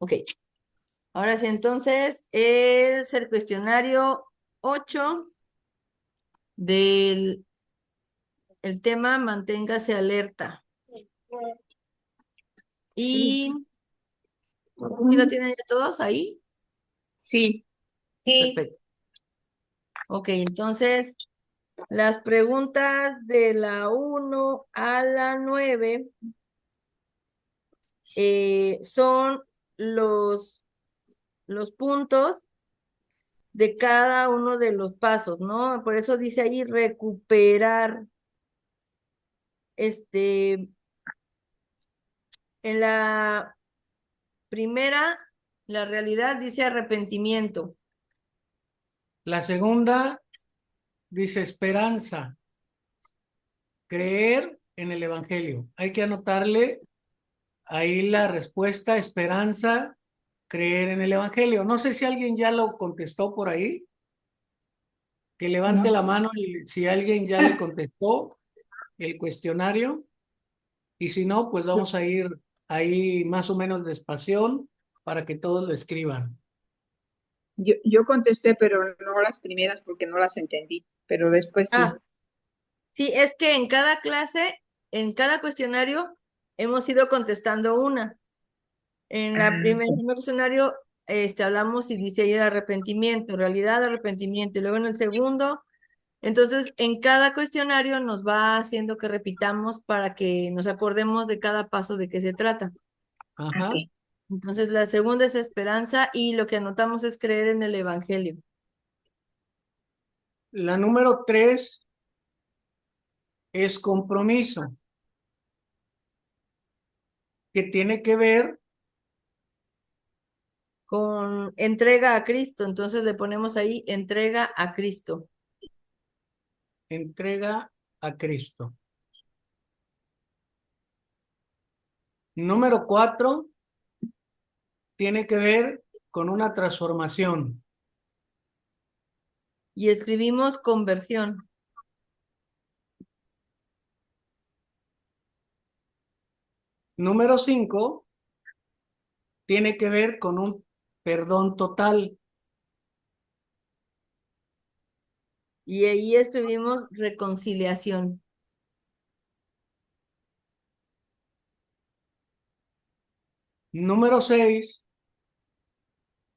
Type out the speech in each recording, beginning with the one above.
Ok. Ahora sí, entonces es el cuestionario 8 del el tema manténgase alerta. Sí. Y ¿sí lo tienen ya todos ahí? Sí. Perfecto. Ok, entonces las preguntas de la 1 a la 9 son los puntos de cada uno de los pasos, ¿no? Por eso dice ahí recuperar. En la primera, la realidad dice arrepentimiento. La segunda dice esperanza, creer en el Evangelio. Hay que anotarle ahí la respuesta, esperanza, creer en el Evangelio. No sé si alguien ya lo contestó por ahí. Que levante No. la mano si alguien ya le contestó el cuestionario. Y si no, pues vamos a ir ahí más o menos despacio para que todos lo escriban. Yo contesté, pero no las primeras porque no las entendí, pero después sí. Ah, sí, es que en cada clase, en cada cuestionario, hemos ido contestando una. En Ah, el primer cuestionario, hablamos y dice ahí el arrepentimiento, realidad, arrepentimiento. Y luego en el segundo, entonces en cada cuestionario nos va haciendo que repitamos para que nos acordemos de cada paso de qué se trata. Ajá. ok. Entonces la segunda es esperanza y lo que anotamos es creer en el Evangelio. La número 3 es compromiso, que tiene que ver, Con entrega a Cristo, entonces le ponemos ahí entrega a Cristo. entrega a Cristo. Número 4 tiene que ver con una transformación. Y escribimos conversión. Número 5 tiene que ver con un perdón total. Y ahí escribimos reconciliación. Número 6,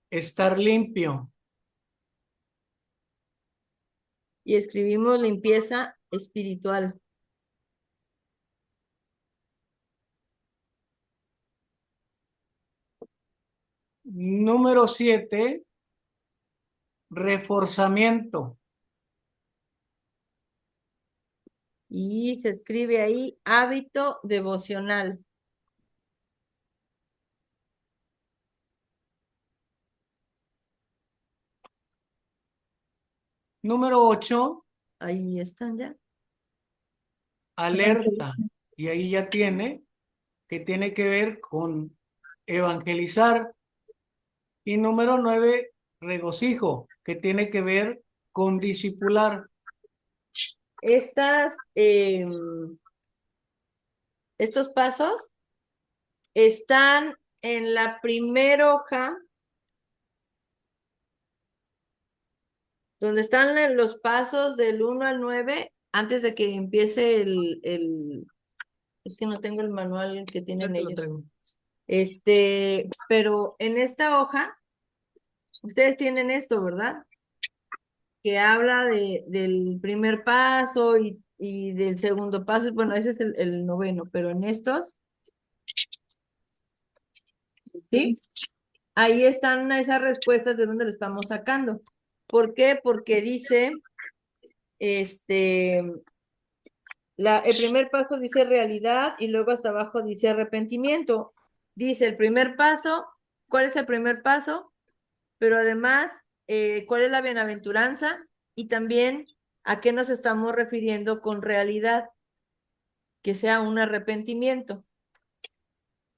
estar limpio. Y escribimos limpieza espiritual. Número 7, reforzamiento. Y se escribe ahí hábito devocional. Número 8, Ahí están ya. alerta. Y ahí ya tiene, que tiene que ver con evangelizar. Y número 9, regocijo, que tiene que ver con discipular. Estas, estos pasos están en la primera hoja, donde están los pasos del 1 al 9, antes de que empiece es que no tengo el manual que Ya tienen te lo ellos. traigo. Pero en esta hoja, ustedes tienen esto, ¿verdad? Que habla del primer paso y del segundo paso. Bueno, ese es el noveno, pero en estos, ¿sí? Ahí están esas respuestas de dónde lo estamos sacando. ¿Por qué? Porque dice, este, el primer paso dice realidad y luego hasta abajo dice arrepentimiento. Dice el primer paso, ¿cuál es el primer paso? Pero además, ¿cuál es la bienaventuranza? Y también, ¿a qué nos estamos refiriendo con realidad? Que sea un arrepentimiento.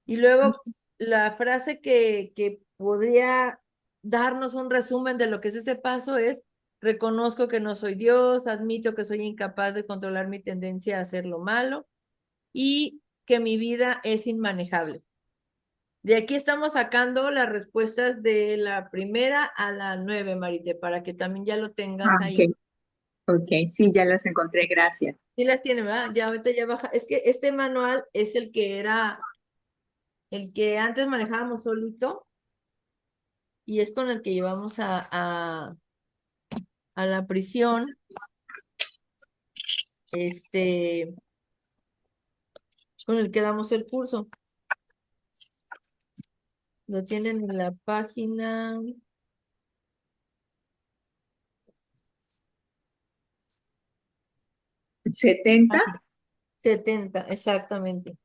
Y luego, la frase que podría darnos un resumen de lo que es ese paso es, reconozco que no soy Dios, admito que soy incapaz de controlar mi tendencia a hacer lo malo y que mi vida es inmanejable. De aquí estamos sacando las respuestas de la primera a la 9, Marite, para que también ya lo tengas ahí. Ok, ok, sí, ya las encontré, gracias. Sí las tiene, ¿verdad? Ya ahorita ya baja. Es que este manual es el que era, el que antes manejábamos solito y es con el que llevamos a la prisión, con el que damos el curso. Lo tienen en la página 70. 70, exactamente.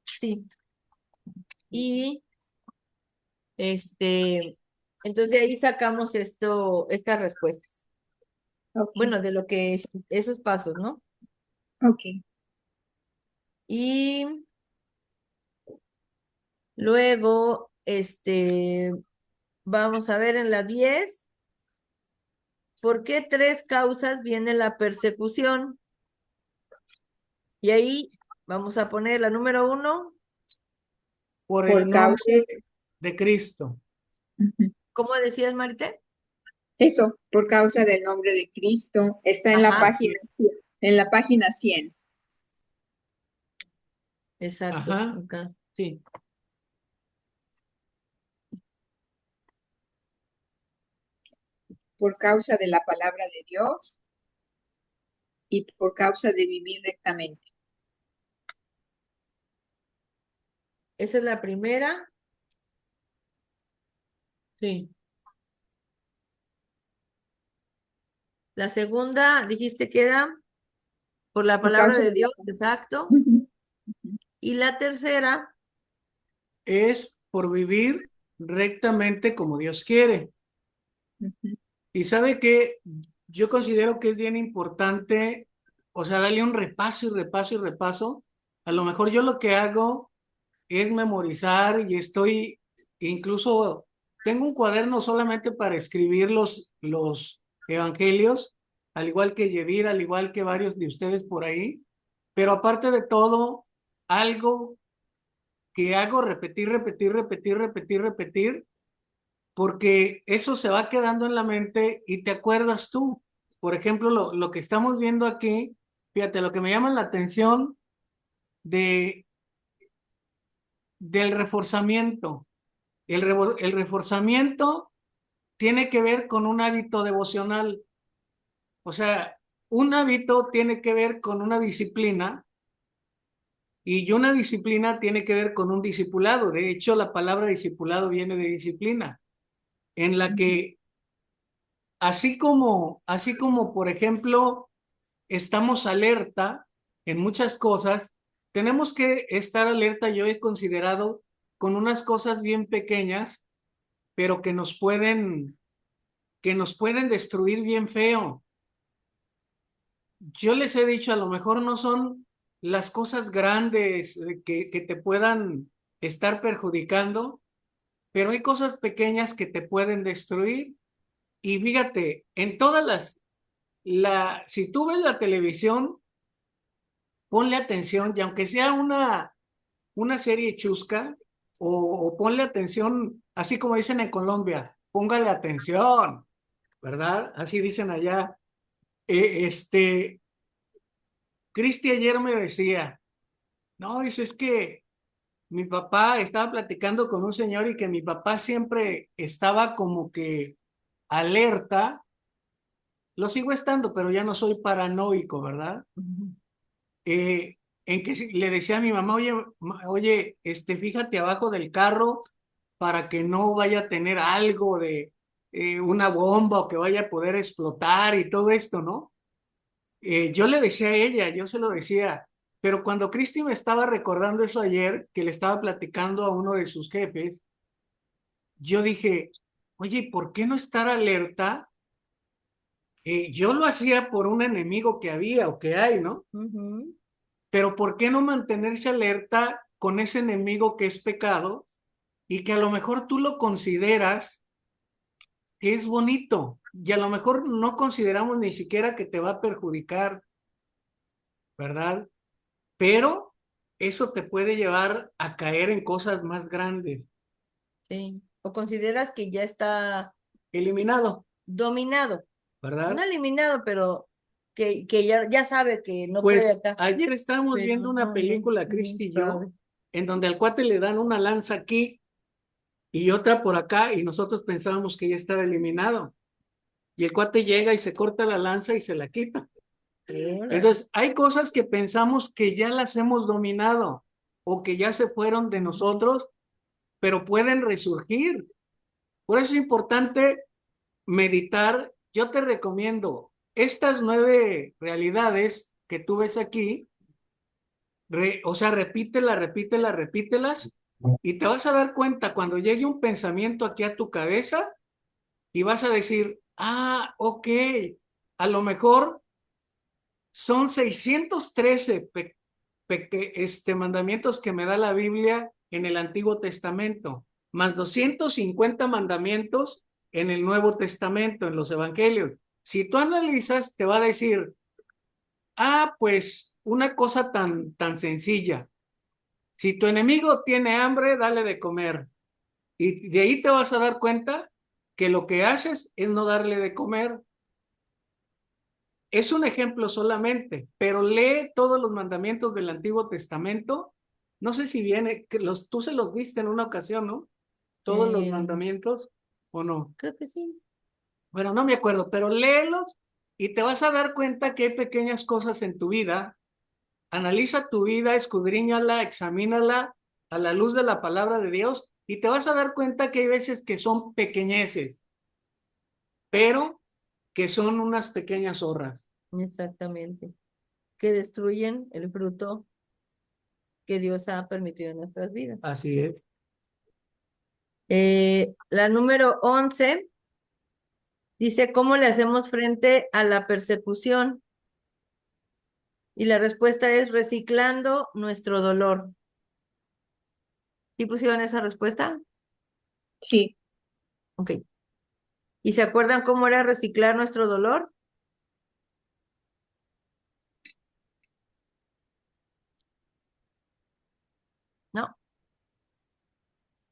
Sí. Y entonces de ahí sacamos estas respuestas. Ok, Bueno, de lo que es esos pasos, ¿no? ok. Y luego, vamos a ver en la 10, ¿por qué 3 causas viene la persecución? Y ahí vamos a poner la número 1, Por Por el causa. nombre de Cristo. Ujú. ¿cómo decías, Marité? Eso, por causa del nombre de Cristo, está Ajá, en la página 100. exacto, Ajá, acá. sí. Por causa de la palabra de Dios y por causa de vivir rectamente. Esa es la primera. Sí. La segunda, dijiste que era por la Por palabra causa de de la Dios, palabra. exacto. Ujú, Y la tercera, Es por vivir rectamente como Dios quiere. ujú. Y sabe que yo considero que es bien importante, o sea, darle un repaso y repaso y repaso. A lo mejor yo lo que hago es memorizar y estoy, incluso tengo un cuaderno solamente para escribir los evangelios, al igual que Yedira, al igual que varios de ustedes por ahí. Pero aparte de todo, algo que hago repetir, repetir, repetir, repetir, repetir, porque eso se va quedando en la mente y te acuerdas tú. Por ejemplo, lo que estamos viendo aquí, fíjate, lo que me llama la atención de, del reforzamiento. El reforzamiento tiene que ver con un hábito devocional. O sea, un hábito tiene que ver con una disciplina y una disciplina tiene que ver con un discipulado. De hecho, la palabra discipulado viene de disciplina, en la que así como, por ejemplo, estamos alerta en muchas cosas, tenemos que estar alerta, yo he considerado, con unas cosas bien pequeñas, pero que nos pueden destruir bien feo. Yo les he dicho, a lo mejor no son las cosas grandes que te puedan estar perjudicando, pero hay cosas pequeñas que te pueden destruir. Y fíjate, en todas si tú ves la televisión, ponle atención y aunque sea una serie chusca o ponle atención, así como dicen en Colombia, póngale atención, ¿verdad? Así dicen allá. Cristi ayer me decía, no, dice, es que mi papá estaba platicando con un señor y que mi papá siempre estaba como que alerta, lo sigo estando, pero ya no soy paranoico, ¿verdad? ujú, En que le decía a mi mamá, oye, oye, fíjate abajo del carro para que no vaya a tener algo de una bomba o que vaya a poder explotar y todo esto, ¿no? Yo le decía a ella, yo se lo decía, pero cuando Cristi me estaba recordando eso ayer, que le estaba platicando a uno de sus jefes, yo dije, oye, ¿por qué no estar alerta? Yo lo hacía por un enemigo que había o que hay, ¿no? ujú. Pero ¿por qué no mantenerse alerta con ese enemigo que es pecado y que a lo mejor tú lo consideras que es bonito y a lo mejor no consideramos ni siquiera que te va a perjudicar, ¿verdad? Pero eso te puede llevar a caer en cosas más grandes. Sí. ¿O consideras que ya está Eliminado, dominado? ¿verdad? No eliminado, pero que ya sabe que no puede Pues acá. ayer estábamos Pero viendo una película, no Cristi y yo, sabe. en donde al cuate le dan una lanza aquí y otra por acá, y nosotros pensábamos que ya estaba eliminado. Y el cuate llega y se corta la lanza y se la quita. Órale. Entonces, hay cosas que pensamos que ya las hemos dominado o que ya se fueron de nosotros, pero pueden resurgir. Por eso es importante meditar. Yo te recomiendo estas 9 realidades que tú ves aquí, o sea, repítelas, repítelas, repítelas, y te vas a dar cuenta cuando llegue un pensamiento aquí a tu cabeza y vas a decir, ah, ok, a lo mejor son 613 mandamientos que me da la Biblia en el Antiguo Testamento, más 250 mandamientos en el Nuevo Testamento, en los Evangelios. Si tú analizas, te va a decir, ah, pues una cosa tan sencilla. Si tu enemigo tiene hambre, dale de comer. Y de ahí te vas a dar cuenta que lo que haces es no darle de comer. Es un ejemplo solamente, pero lee todos los mandamientos del Antiguo Testamento. No sé si viene, tú se los viste en una ocasión, ¿no? Todos los mandamientos, ¿o no? Creo que sí. Bueno, no me acuerdo, pero léelos y te vas a dar cuenta que hay pequeñas cosas en tu vida. Analiza tu vida, escudriñala, examínala a la luz de la palabra de Dios y te vas a dar cuenta que hay veces que son pequeñeces, pero que son unas pequeñas zorras. Exactamente. Que destruyen el fruto que Dios ha permitido en nuestras vidas. Así es. La número 11 dice, ¿cómo le hacemos frente a la persecución? Y la respuesta es reciclando nuestro dolor. ¿Sí pusieron esa respuesta? Sí, Ok. ¿Y se acuerdan cómo era reciclar nuestro dolor? No.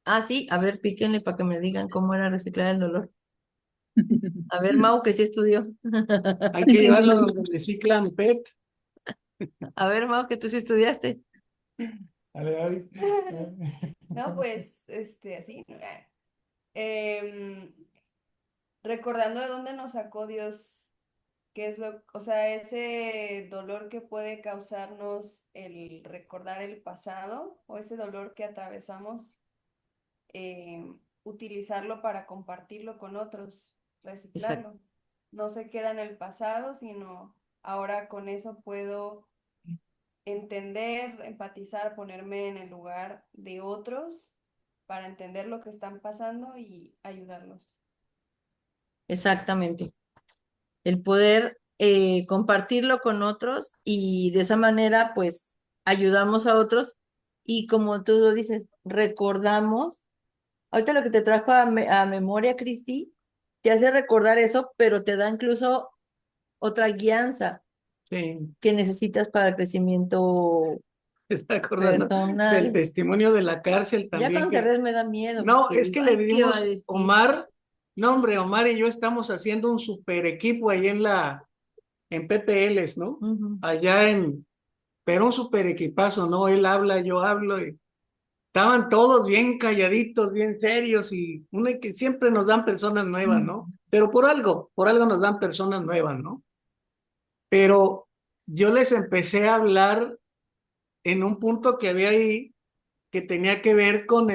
Ah, sí. A ver, píquenle para que me digan cómo era reciclar el dolor. A ver, Mau, que sí estudió. Hay que llevarlo donde reciclan PET. A ver, Mau, que tú sí estudiaste. No, pues, así. Em, recordando de dónde nos sacó Dios, qué es o sea, ese dolor que puede causarnos el recordar el pasado o ese dolor que atravesamos, utilizarlo para compartirlo con otros, Exacto. reciclarlo. No se queda en el pasado, sino ahora con eso puedo entender, empatizar, ponerme en el lugar de otros para entender lo que están pasando y ayudarlos. Exactamente. El poder compartirlo con otros y de esa manera, pues, ayudamos a otros y como tú lo dices, recordamos. Ahorita lo que te trajo a memoria, Cristi, te hace recordar eso, pero te da incluso otra guianza Sí, que necesitas para el crecimiento me está acordando del personal. testimonio de la cárcel Ya también cuando te que, ves me da miedo, no, porque es digo, que le ay, ¿qué va a dimos, decir? Omar, no hombre, Omar y yo estamos haciendo un super equipo ahí en PPLs, ¿no? Ujú. Allá pero un super equipazo, ¿no? Él habla, yo hablo y estaban todos bien calladitos, bien serios y que siempre nos dan personas nuevas, ¿no? Pero por algo nos dan personas nuevas, ¿no? Pero yo les empecé a hablar en un punto que había ahí que tenía que ver con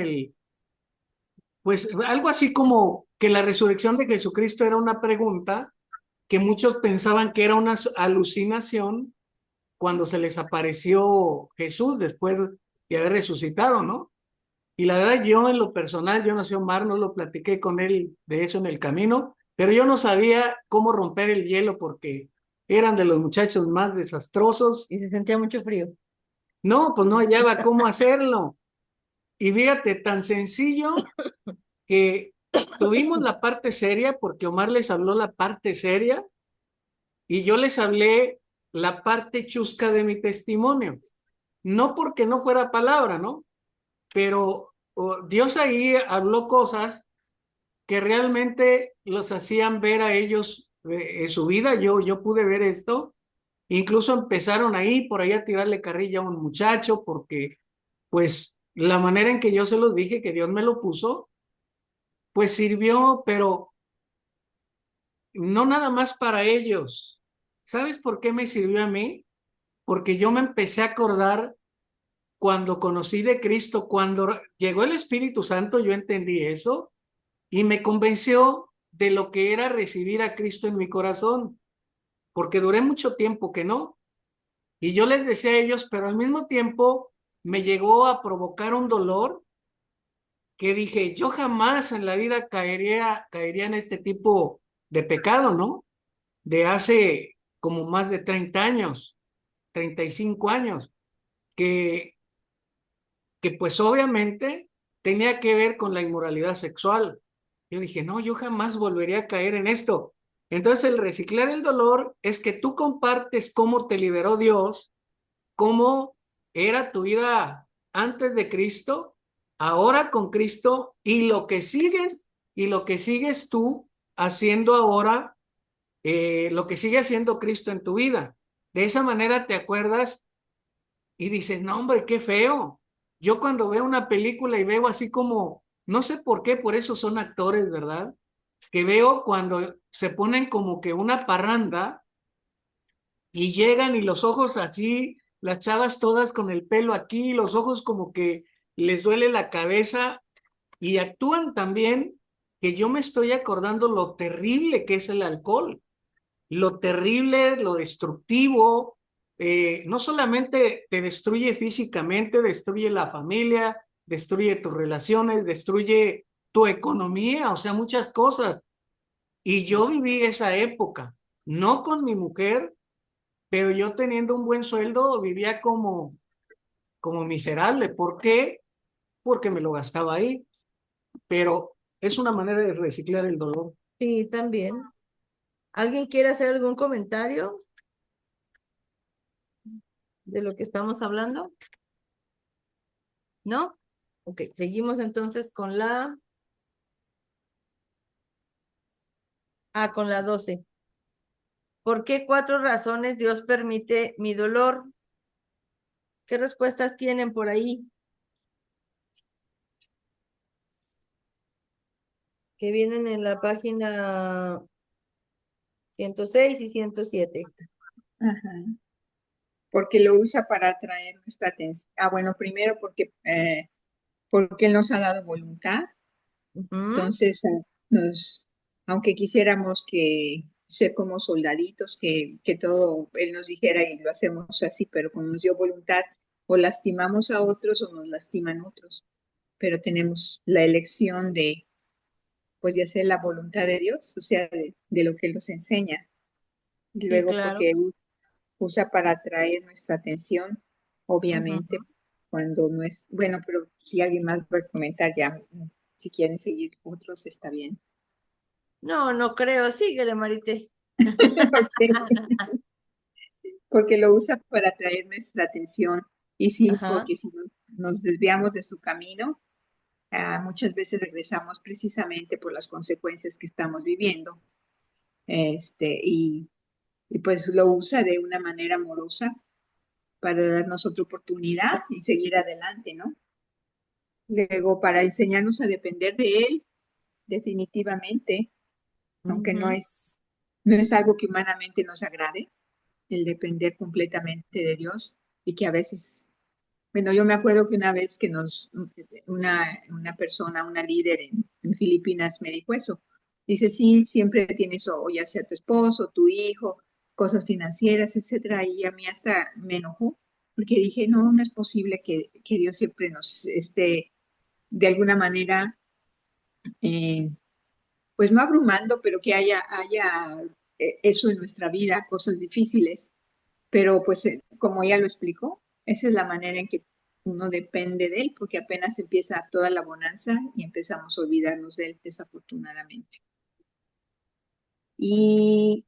pues algo así como que la resurrección de Jesucristo era una pregunta que muchos pensaban que era una alucinación cuando se les apareció Jesús después de haber resucitado, ¿no? Y la verdad, yo en lo personal, yo no sé, Omar, no lo platiqué con él de eso en el camino, pero yo no sabía cómo romper el hielo porque eran de los muchachos más desastrosos. Y se sentía mucho frío. No, pues no hallaba cómo hacerlo. Y fíjate, tan sencillo que tuvimos la parte seria porque Omar les habló la parte seria y yo les hablé la parte chusca de mi testimonio. no porque no fuera palabra, ¿no? Pero Dios ahí habló cosas que realmente los hacían ver a ellos en su vida. Yo pude ver esto. Incluso empezaron ahí por ahí a tirarle carrilla a un muchacho porque pues la manera en que yo se los dije que Dios me lo puso, pues sirvió, pero no nada más para ellos. ¿Sabes por qué me sirvió a mí? Porque yo me empecé a acordar cuando conocí de Cristo, cuando llegó el Espíritu Santo, yo entendí eso y me convenció de lo que era recibir a Cristo en mi corazón, porque duré mucho tiempo que no. Y yo les decía a ellos, pero al mismo tiempo me llegó a provocar un dolor que dije, yo jamás en la vida caería en este tipo de pecado, ¿no? De hace como más de 30 años, 35 años, que, que pues obviamente tenía que ver con la inmoralidad sexual. Yo dije, no, yo jamás volvería a caer en esto. Entonces el reciclar el dolor es que tú compartes cómo te liberó Dios, cómo era tu vida antes de Cristo, ahora con Cristo y lo que sigues tú haciendo ahora, lo que sigue haciendo Cristo en tu vida. De esa manera te acuerdas y dices, no, hombre, qué feo. Yo cuando veo una película y veo así como, no sé por qué, por eso son actores, ¿verdad? Que veo cuando se ponen como que una parranda y llegan y los ojos así, las chavas todas con el pelo aquí, los ojos como que les duele la cabeza y actúan también que yo me estoy acordando lo terrible que es el alcohol, lo terrible, lo destructivo, no solamente te destruye físicamente, destruye la familia, destruye tus relaciones, destruye tu economía, o sea, muchas cosas. Y yo viví esa época, no con mi mujer, pero yo teniendo un buen sueldo vivía como miserable. ¿Por qué? Porque me lo gastaba ahí, pero es una manera de reciclar el dolor. Sí, también. ¿Alguien quiere hacer algún comentario de lo que estamos hablando? ¿No? Ok, seguimos entonces con la 12. ¿Por qué 4 razones Dios permite mi dolor? ¿Qué respuestas tienen por ahí? Que vienen en la página 106 y 107. Ajá. Porque lo usa para atraer nuestra atención. Ah, bueno, primero porque Él nos ha dado voluntad. Ujú. Entonces, aunque quisiéramos que ser como soldaditos, que todo Él nos dijera y lo hacemos así, pero como nos dio voluntad, o lastimamos a otros o nos lastiman otros. Pero tenemos la elección pues, de hacer la voluntad de Dios, o sea, de lo que Él nos enseña. Y Sí, luego claro. porque usa para atraer nuestra atención, obviamente, Ujú. cuando no es, bueno, pero si alguien más va a comentar ya, si quieren seguir otros, está bien. No, no creo. Síguele, Marite. Ok. Porque lo usa para atraer nuestra atención. Y sí, Ajá. porque si nos desviamos de su camino, muchas veces regresamos precisamente por las consecuencias que estamos viviendo. Y pues lo usa de una manera amorosa para darnos otra oportunidad y seguir adelante, ¿no? Luego, para enseñarnos a depender de Él, definitivamente, aunque Ujú. no es algo que humanamente nos agrade, el depender completamente de Dios y que a veces, bueno, yo me acuerdo que una vez que una persona, una líder en Filipinas me dijo eso. Dice, sí, siempre tienes o ya sea tu esposo, tu hijo, cosas financieras, etcétera. Y a mí hasta me enojó porque dije, no, no es posible que Dios siempre nos esté de alguna manera, eh, pues no abrumando, pero que haya eso en nuestra vida, cosas difíciles. Pero pues como ya lo explicó, esa es la manera en que uno depende de él, porque apenas empieza toda la bonanza y empezamos a olvidarnos de él, desafortunadamente. Y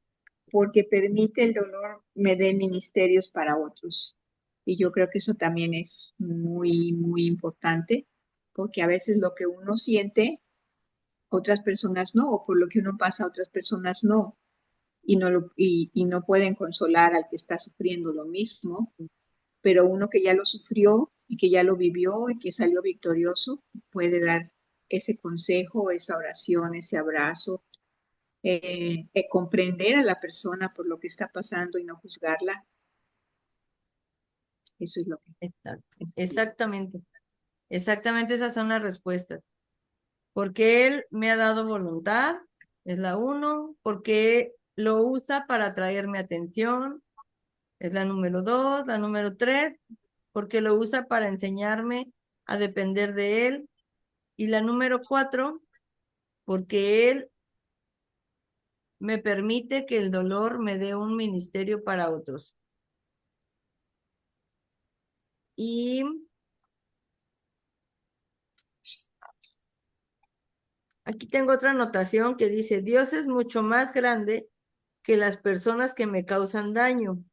porque permite el dolor, me dé ministerios para otros. Y yo creo que eso también es muy, muy importante, porque a veces lo que uno siente, otras personas no, o por lo que uno pasa, otras personas no, y no pueden consolar al que está sufriendo lo mismo, pero uno que ya lo sufrió y que ya lo vivió y que salió victorioso, puede dar ese consejo, esa oración, ese abrazo, comprender a la persona por lo que está pasando y no juzgarla. Eso es lo que Exacto. es. Exactamente. Exactamente esas son las respuestas. Porque Él me ha dado voluntad, es la uno, porque lo usa para atraerme atención, es la número dos, la número tres, porque lo usa para enseñarme a depender de Él, y la número cuatro, porque Él me permite que el dolor me dé un ministerio para otros. Y aquí tengo otra anotación que dice, Dios es mucho más grande que las personas que me causan daño.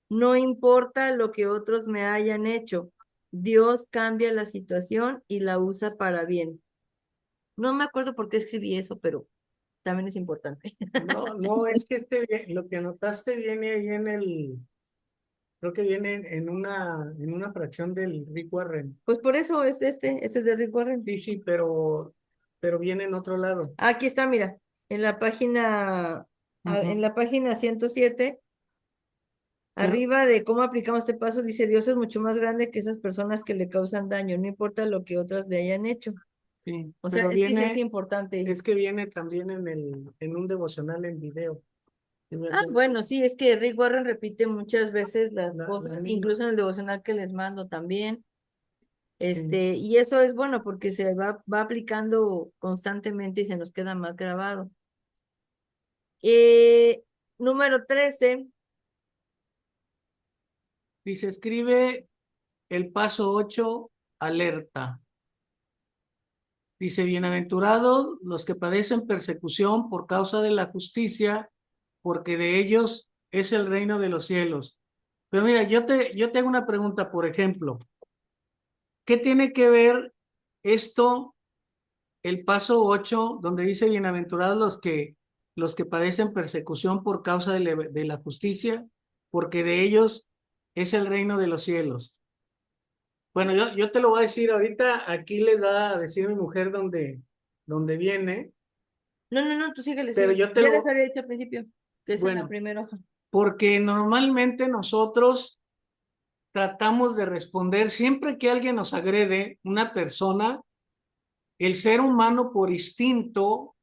No importa lo que otros me hayan hecho, Dios cambia la situación y la usa para bien. No me acuerdo por qué escribí eso, pero también es importante. No, no, es que lo que anotaste viene ahí creo que viene en una fracción del Rick Warren. Pues por eso es este es de Rick Warren. Sí, sí, pero viene en otro lado. Aquí está, mira, en la página, en la página 107, Pero, arriba de cómo aplicamos este paso, dice, Dios es mucho más grande que esas personas que le causan daño, no importa lo que otras le hayan hecho. sí, O sea, pero es que sí es viene, importante. es que viene también en un devocional en video. Sí me Ah, acuerdo. bueno, sí, es que Rick Warren repite muchas veces las La cosas, misma. incluso en el devocional que les mando también. Sí. Y eso es bueno porque se va aplicando constantemente y se nos queda más grabado. Eh, Número 13. Dice, escribe el paso 8, alerta. Dice, bienaventurados los que padecen persecución por causa de la justicia, porque de ellos es el reino de los cielos. Pero mira, yo te hago una pregunta, por ejemplo, ¿qué tiene que ver esto, el paso 8, donde dice, bienaventurados los que padecen persecución por causa de la justicia, porque de ellos es el reino de los cielos? Bueno, yo te lo voy a decir ahorita, aquí le da a decir mi mujer donde viene, No, tú síguele, pero sigue. yo te Ya les lo, había dicho al principio, que es en la bueno, primera hoja. porque normalmente nosotros tratamos de responder siempre que alguien nos agrede, una persona, el ser humano por instinto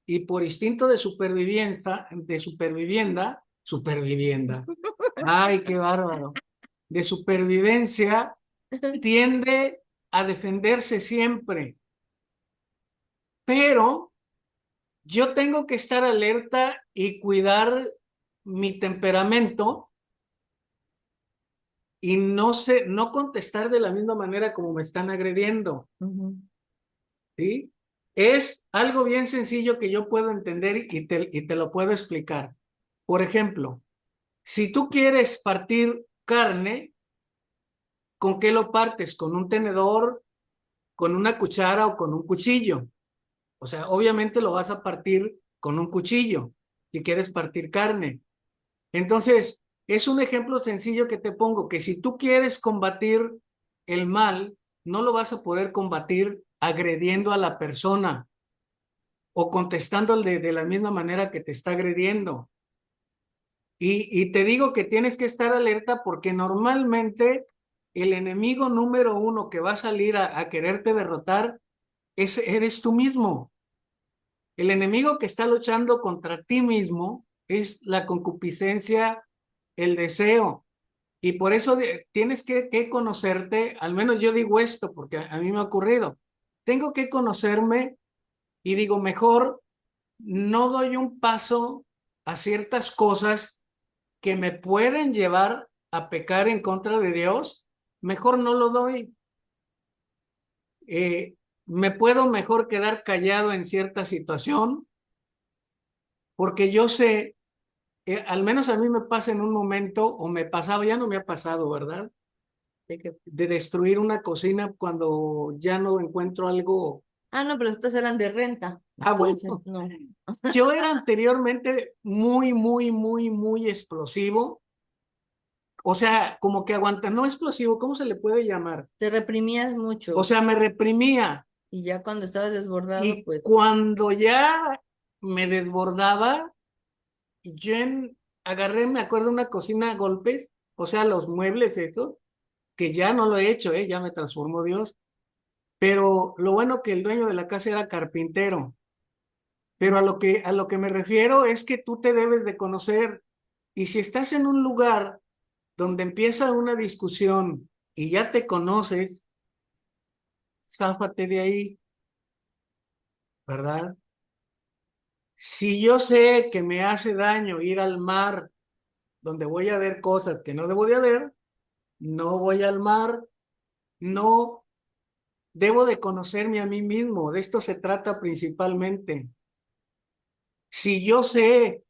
y por instinto supervivienda, ay, qué bárbaro, de supervivencia, tiende a defenderse siempre, pero yo tengo que estar alerta y cuidar mi temperamento y no contestar de la misma manera como me están agrediendo, ¿sí? Es algo bien sencillo que yo puedo entender y te lo puedo explicar. Por ejemplo, si tú quieres partir carne, ¿con qué lo partes? ¿Con un tenedor, con una cuchara o con un cuchillo? O sea, obviamente lo vas a partir con un cuchillo si quieres partir carne. Entonces, es un ejemplo sencillo que te pongo, que si tú quieres combatir el mal, no lo vas a poder combatir agrediendo a la persona o contestándole de la misma manera que te está agrediendo. Y te digo que tienes que estar alerta porque normalmente el enemigo número uno que va a salir a quererte derrotar eres tú mismo. El enemigo que está luchando contra ti mismo es la concupiscencia, el deseo. Y por eso tienes que conocerte, al menos yo digo esto porque a mí me ha ocurrido. Tengo que conocerme y digo, mejor no doy un paso a ciertas cosas que me pueden llevar a pecar en contra de Dios, mejor no lo doy. Me puedo mejor quedar callado en cierta situación porque yo sé al menos a mí me pasa en un momento, o me pasaba, ya no me ha pasado, ¿verdad? De destruir una cocina cuando ya no encuentro algo. Ah, no, pero estos eran de renta. Ah, bueno. Entonces, no. Yo era anteriormente muy, muy, muy, muy explosivo. O sea, como que aguanta, no explosivo, ¿cómo se le puede llamar? Te reprimías O mucho sea, me reprimía. y ya cuando estabas desbordado, Y pues cuando ya me desbordaba, yo agarré, me acuerdo, una cocina a golpes, o sea, los muebles esos, que ya no lo he hecho, ya me transformó Dios. Pero lo bueno que el dueño de la casa era carpintero. Pero a lo que me refiero es que tú te debes de conocer. Y si estás en un lugar donde empieza una discusión y ya te conoces, záfate de ahí, ¿verdad? Si yo sé que me hace daño ir al mar, donde voy a ver cosas que no debo de ver, no voy al mar, no debo de conocerme a mí mismo. De esto se trata principalmente. Si yo sé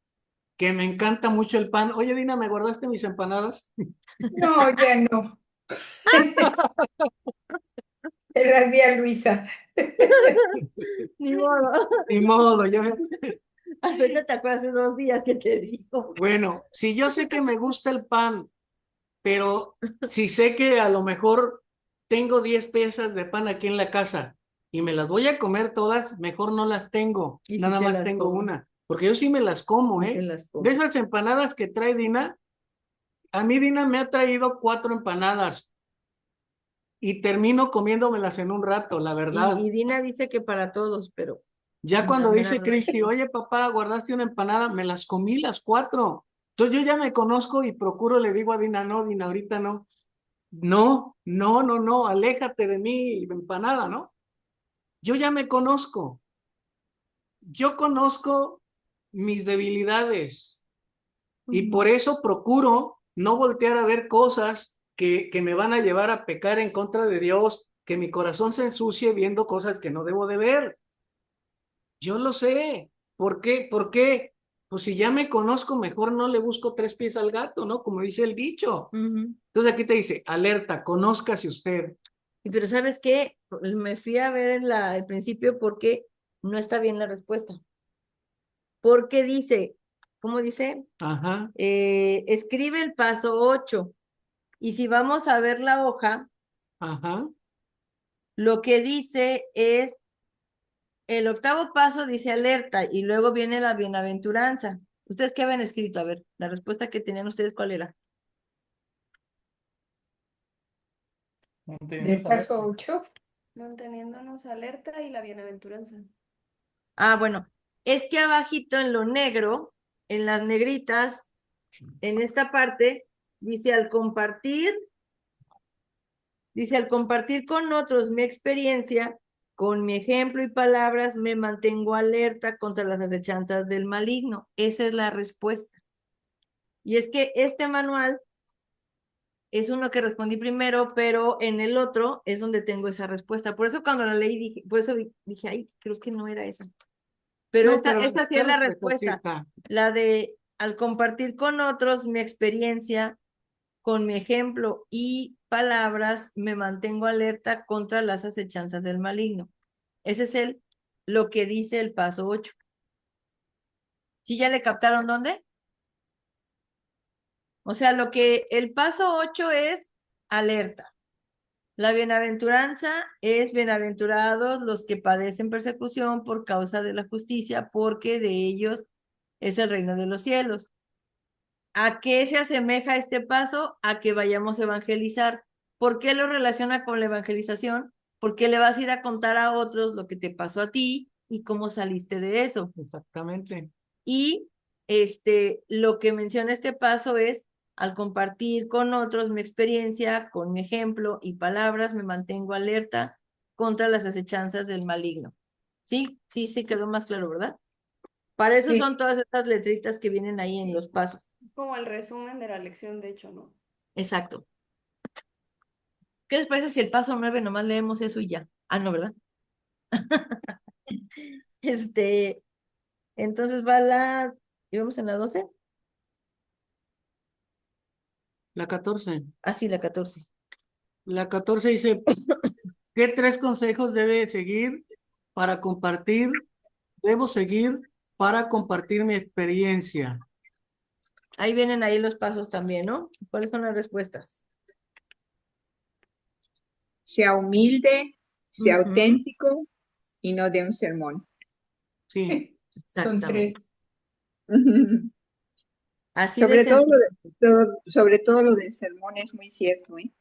que me encanta mucho el pan, oye Dina, ¿me guardaste mis empanadas? No, ya no. Te las di a Luisa. ni modo. Ni modo, ya. Hasta ahorita te acuerdas de 2 días que te digo. Bueno, si yo sé que me gusta el pan, pero si sé que a lo mejor tengo 10 piezas de pan aquí en la casa y me las voy a comer todas, mejor no las tengo, Y si nada te más las tengo comes, una, porque yo sí me las como, y te ¿eh? las De comes. esas empanadas que trae Dina, a mí Dina me ha traído 4 empanadas y termino comiéndomelas en un rato, la verdad. Y Dina dice que para todos, pero Ya la cuando mera dice verdad es que Cristi, oye papá, guardaste una empanada, me las comí las 4. Entonces yo ya me conozco y procuro, le digo a Dina, no, Dina, ahorita no. No, no, no, no, aléjate de mí, empanada, ¿no? Yo ya me conozco. Yo conozco mis debilidades y por eso procuro no voltear a ver cosas que me van a llevar a pecar en contra de Dios, que mi corazón se ensucie viendo cosas que no debo de ver. Yo lo sé. ¿Por qué? ¿Por qué? Pues si ya me conozco, mejor no le busco 3 pies al gato, ¿no? Como dice el dicho. Ujú. Entonces aquí te dice, alerta, conózcase usted. Pero ¿sabes qué? Me fui a ver en el principio porque no está bien la respuesta. Porque dice, ¿cómo dice? Ajá, Escribe el paso 8. Y si vamos a ver la hoja, ajá. lo que dice es, el 8.º paso dice alerta y luego viene la bienaventuranza. ¿Ustedes qué habían escrito? A ver, la respuesta que tenían ustedes, ¿cuál era? Del paso 8. Manteniéndonos alerta y la bienaventuranza. Ah, bueno, es que abajito en lo negro, en las negritas, en esta parte, dice al compartir con otros mi experiencia, con mi ejemplo y palabras, me mantengo alerta contra las acechanzas del maligno. Esa es la respuesta. Y es que este manual es uno que respondí primero, pero en el otro es donde tengo esa respuesta. Por eso cuando la leí dije, por eso dije, ay, creo que no era esa. Pero No, esta sí ¿qué es la respuesta? Sí respuesta. está. La de al compartir con otros mi experiencia, con mi ejemplo y palabras, me mantengo alerta contra las acechanzas del maligno. Ese es lo que dice el paso 8. ¿Sí ya le captaron dónde? O sea, lo que el paso 8 es alerta. La bienaventuranza es bienaventurados los que padecen persecución por causa de la justicia, porque de ellos es el reino de los cielos. ¿A qué se asemeja este paso? A que vayamos a evangelizar. ¿Por qué lo relaciona con la evangelización? Porque le vas a ir a contar a otros lo que te pasó a ti y cómo saliste de eso. Exactamente. Y lo que menciona este paso es, al compartir con otros mi experiencia, con mi ejemplo y palabras, me mantengo alerta contra las acechanzas del maligno. Sí, sí, se quedó más claro, ¿verdad? Para eso Sí. son todas estas letritas que vienen ahí en los pasos. Como el resumen de la lección, de hecho, ¿no? Exacto. ¿Qué les parece si el paso 9 nomás leemos eso y ya? Ah, no, ¿verdad? Este, entonces va ¿íbamos en la 12? La 14. Así, la 14. La 14 dice, ¿qué 3 consejos debo seguir para compartir mi experiencia? Ahí vienen ahí los pasos también, ¿no? ¿Cuáles son las respuestas? Sea humilde, sea Ujú, auténtico y no dé un sermón. Sí, Son exactamente. 3. Así de Sobre todo sencillo. sobre todo lo del sermón es muy cierto, ¿eh?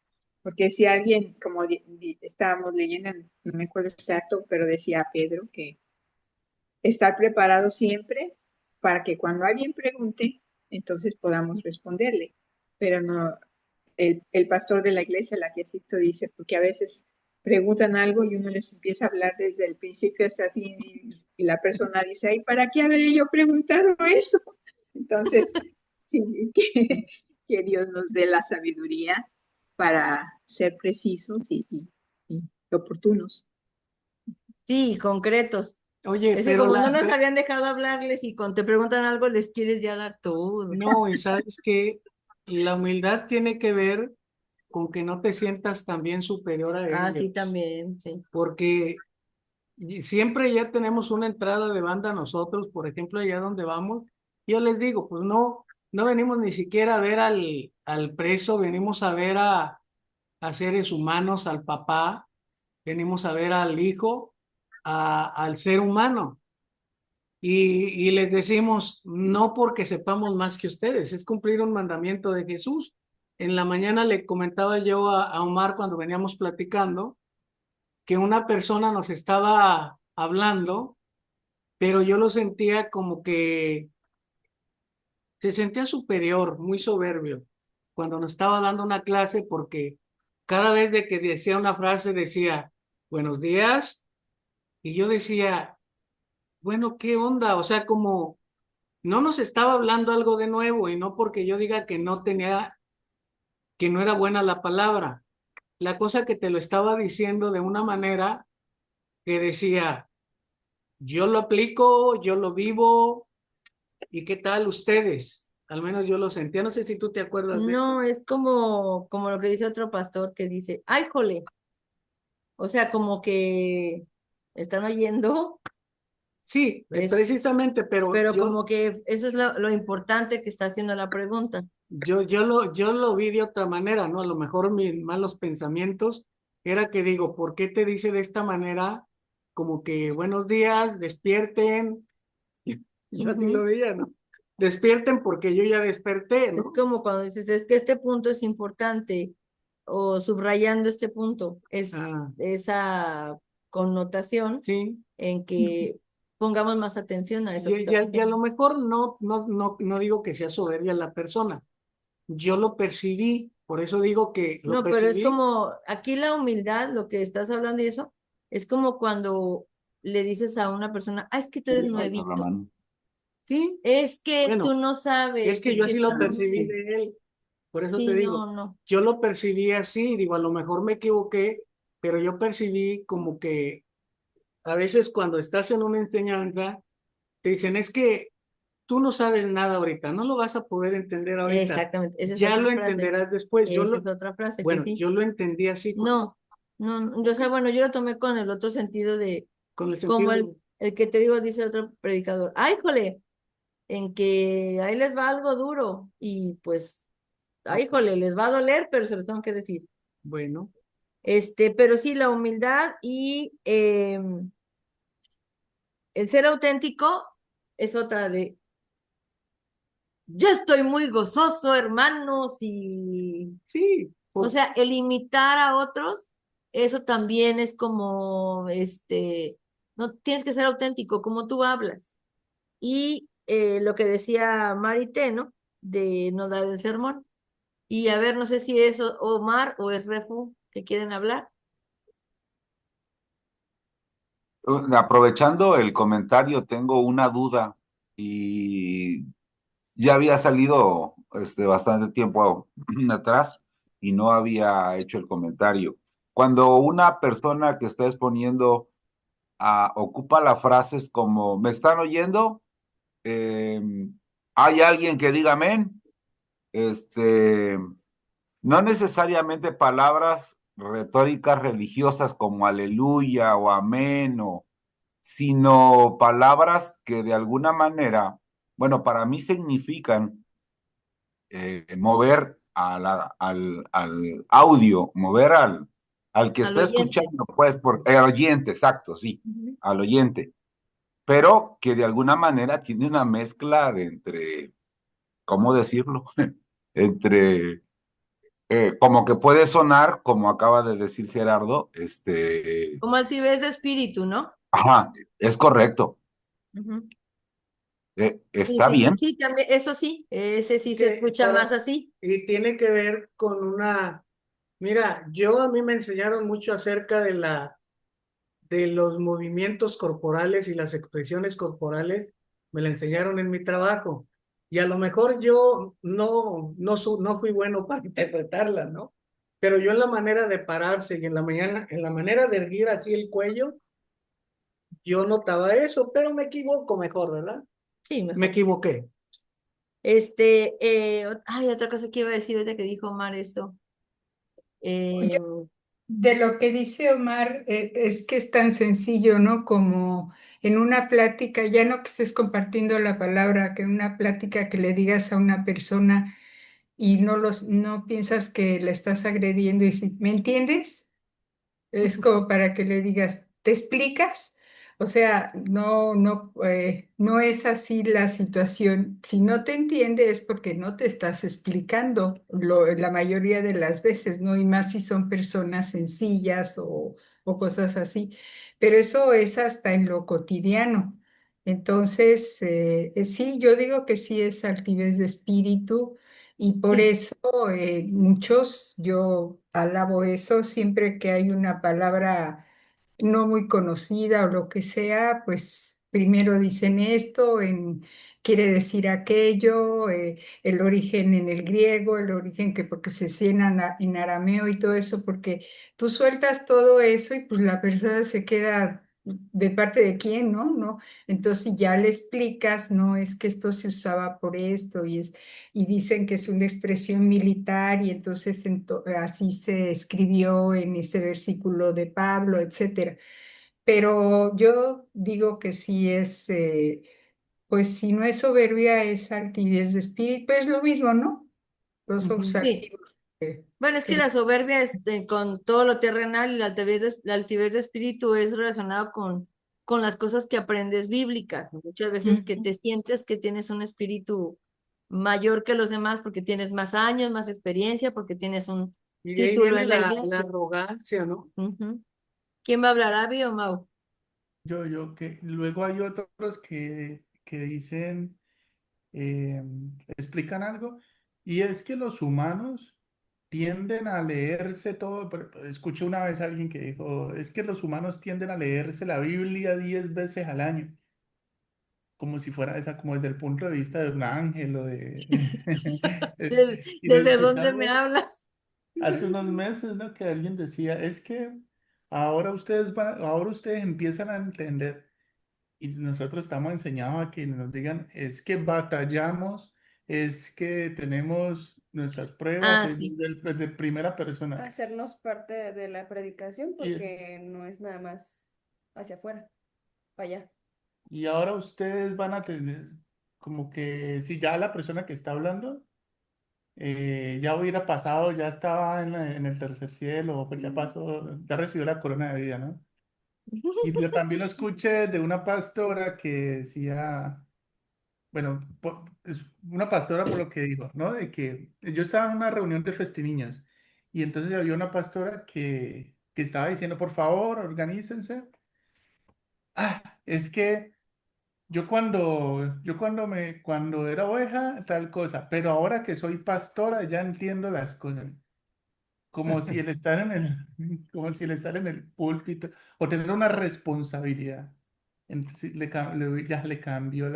Porque si alguien, como estábamos leyendo, no me acuerdo exacto, pero decía Pedro que estar preparado siempre para que cuando alguien pregunte, entonces podamos responderle. Pero no, el pastor de la iglesia a la que asisto dice, porque a veces preguntan algo y uno les empieza a hablar desde el principio hasta el fin y la persona dice, ay, ¿para qué habré yo preguntado eso? Entonces, sí, que Dios nos dé la sabiduría para ser precisos y oportunos. Sí, concretos. oye, Es que pero como no nos habían dejado hablarles y cuando te preguntan algo les quieres ya dar todo. no, y sabes que la humildad tiene que ver con que no te sientas también superior a Ah, ellos, sí, también, sí. porque siempre ya tenemos una entrada de banda nosotros, por ejemplo, allá donde vamos, yo les digo, pues no venimos ni siquiera a ver al preso, venimos a ver a seres humanos, al papá, venimos a ver al hijo, al ser humano. Y les decimos, no porque sepamos más que ustedes, es cumplir un mandamiento de Jesús. En la mañana le comentaba yo a Omar cuando veníamos platicando que una persona nos estaba hablando, pero yo lo sentía como que se sentía superior, muy soberbio, cuando nos estaba dando una clase porque cada vez de que decía una frase decía, buenos días, y yo decía, bueno, ¿qué onda? O sea, como no nos estaba hablando algo de nuevo y no porque yo diga que no era buena la palabra. La cosa que te lo estaba diciendo de una manera que decía, yo lo aplico, yo lo vivo, ¿y qué tal ustedes? Al menos yo lo sentía. No sé si tú te acuerdas de eso. No, es como lo que dice otro pastor que dice, ay, jole. O sea, como que están oyendo, Sí, es, precisamente, pero pero como que eso es lo importante que está haciendo la pregunta. yo lo vi de otra manera, ¿no? A lo mejor mis malos pensamientos era que digo, ¿por qué te dice de esta manera? Como que buenos días, despierten. Yo así lo Ujú. veía, ¿no? Despierten porque yo ya desperté, Es ¿no? como cuando dices, es que este punto es importante, o subrayando este punto, es Ah, esa connotación sí. en que pongamos más atención a eso que está Y a lo diciendo. mejor no digo que sea soberbia la persona. Yo lo percibí, por eso digo que lo No, pero es percibí. como, aquí la humildad, lo que estás hablando y eso, es como cuando le dices a una persona, ah, es que tú eres nuevito, Sí, es que tú bueno, no es sabes, que es yo que así tú lo no percibí sé. de él. Por eso te Sí, digo, no, no. yo lo percibí así, digo, a lo mejor me equivoqué, pero yo percibí como que a veces cuando estás en una enseñanza, te dicen, es que tú no sabes nada ahorita, no lo vas a poder entender ahorita, Exactamente, esa es ya otra lo frase. entenderás después. Esa es otra frase que Bueno, sí. yo lo entendí así No, no, no, yo sé, bueno, yo lo tomé con el otro sentido de, con el como sentido de, el que te digo, dice otro predicador, ay, jole, en que ahí les va algo duro y pues, ay, jole, les va a doler, pero se los tengo que decir. bueno, Pero sí, la humildad y el ser auténtico es otra de, yo estoy muy gozoso, hermanos, y, sí, o por, sea, el imitar a otros, eso también es como, no tienes que ser auténtico, como tú hablas. Y lo que decía Marité, ¿no? De no dar el sermón. Y a ver, no sé si es Omar o es Refu que quieren hablar. Aprovechando el comentario, tengo una duda y ya había salido bastante tiempo atrás y no había hecho el comentario. Cuando una persona que está exponiendo ocupa las frases como ¿me están oyendo? Eh, ¿Hay alguien que diga amén? Este, no necesariamente palabras retóricas religiosas como aleluya o amén, sino palabras que de alguna manera, bueno, para mí significan mover al audio, mover al que Al está oyente. escuchando, pues, al oyente, exacto, sí, Ujú. al oyente, pero que de alguna manera tiene una mezcla de entre, ¿cómo decirlo? Entre, como que puede sonar, como acaba de decir Gerardo, Como altivez de espíritu, ¿no? ajá, es correcto, Ujú. Sí, está sí, sí, bien. sí, también, eso sí, ese sí se Que escucha más así. y tiene que ver con mira, a mí me enseñaron mucho acerca de los movimientos corporales y las expresiones corporales, me la enseñaron en mi trabajo. Y a lo mejor yo no fui bueno para interpretarla, ¿no? Pero yo en la manera de pararse y en la manera de erguir así el cuello, yo notaba eso, pero me equivoco mejor, ¿verdad? Sí, Me mejor. equivoqué. Ay, otra cosa que iba a decir ahorita que dijo Omar eso. Yo, Eh, de lo que dice Omar, es que es tan sencillo, ¿no? Como en una plática, ya no que estés compartiendo la palabra, que en una plática que le digas a una persona y no piensas que le estás agrediendo y si, ¿me entiendes? Es como para que le digas, ¿te explicas? O sea, no es así la situación. Si no te entiende es porque no te estás explicando la mayoría de las veces, ¿no? Y más si son personas sencillas o cosas así. Pero eso es hasta en lo cotidiano. Entonces, sí, yo digo que sí es altivez de espíritu. Y por sí, eso muchos, yo alabo eso, siempre que hay una palabra no muy conocida o lo que sea, pues primero dicen esto, quiere decir aquello, el origen en el griego, el origen que porque se decía en arameo y todo eso, porque tú sueltas todo eso y pues la persona se queda de parte de quién, ¿no? ¿No? Entonces si ya le explicas, no, es que esto se usaba por esto y dicen que es una expresión militar y entonces así se escribió en ese versículo de Pablo, etcétera. Pero yo digo que sí es, pues si no es soberbia, es altivez de espíritu, pues lo mismo, ¿no? Los ojos Ujú. sí. altivos. Bueno, es que Que- la soberbia con todo lo terrenal y la altivez de espíritu es relacionado con las cosas que aprendes bíblicas. Muchas veces que Ujú. te sientes que tienes un espíritu mayor que los demás porque tienes más años, más experiencia, porque tienes un Y de ahí título viene en la la iglesia. arrogancia, ¿no? Ujú. ¿Quién va a hablar, Abby o Mau? Que luego hay otros que dicen, eh, explican algo, y es que los humanos tienden a leerse todo. Escuché una vez a alguien que dijo, es que los humanos tienden a leerse la Biblia 10 veces al año, como si fuera esa, como desde el punto de vista de un ángel o de... Y lo ¿Desde dónde me escuchamos hablas? hace unos meses, ¿no? Que alguien decía, es que ahora ustedes empiezan a entender. Y nosotros estamos enseñados a que nos digan, es que batallamos, es que tenemos nuestras pruebas Ah, sí. de primera persona. Hacernos parte de la predicación Y, es- porque no es nada más hacia afuera, para allá. y ahora ustedes van a tener, como que si ya la persona que está hablando ya hubiera pasado, ya estaba en el tercer cielo, pues ya pasó, ya recibió la corona de vida, ¿no? Y yo también lo escuché de una pastora que decía... Bueno, es una pastora por lo que dijo, ¿no? De que yo estaba en una reunión de festiniños y entonces había una pastora que estaba diciendo, por favor, organícense. Es que cuando era oveja, tal cosa, pero ahora que soy pastora ya entiendo las cosas. Como si el estar en como si el estar en el púlpito o tener una responsabilidad. Entonces ya le cambió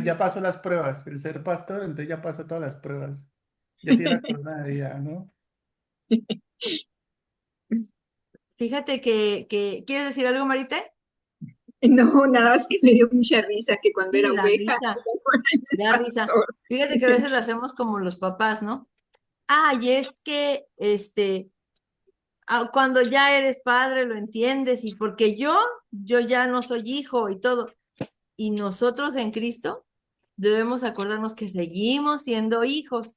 ya pasó las pruebas. El ser pastor, entonces ya pasó todas las pruebas. Ya tiene la corona de vida, ¿no? Fíjate ¿quieres decir algo, Marité? No, nada más que me dio mucha risa que cuando era Sí, da oveja, risa, ahora es el da risa. pastor. Fíjate que a veces lo hacemos como los papás, ¿no? ay, es que, cuando ya eres padre lo entiendes y porque yo ya no soy hijo y todo. Y nosotros en Cristo debemos acordarnos que seguimos siendo hijos.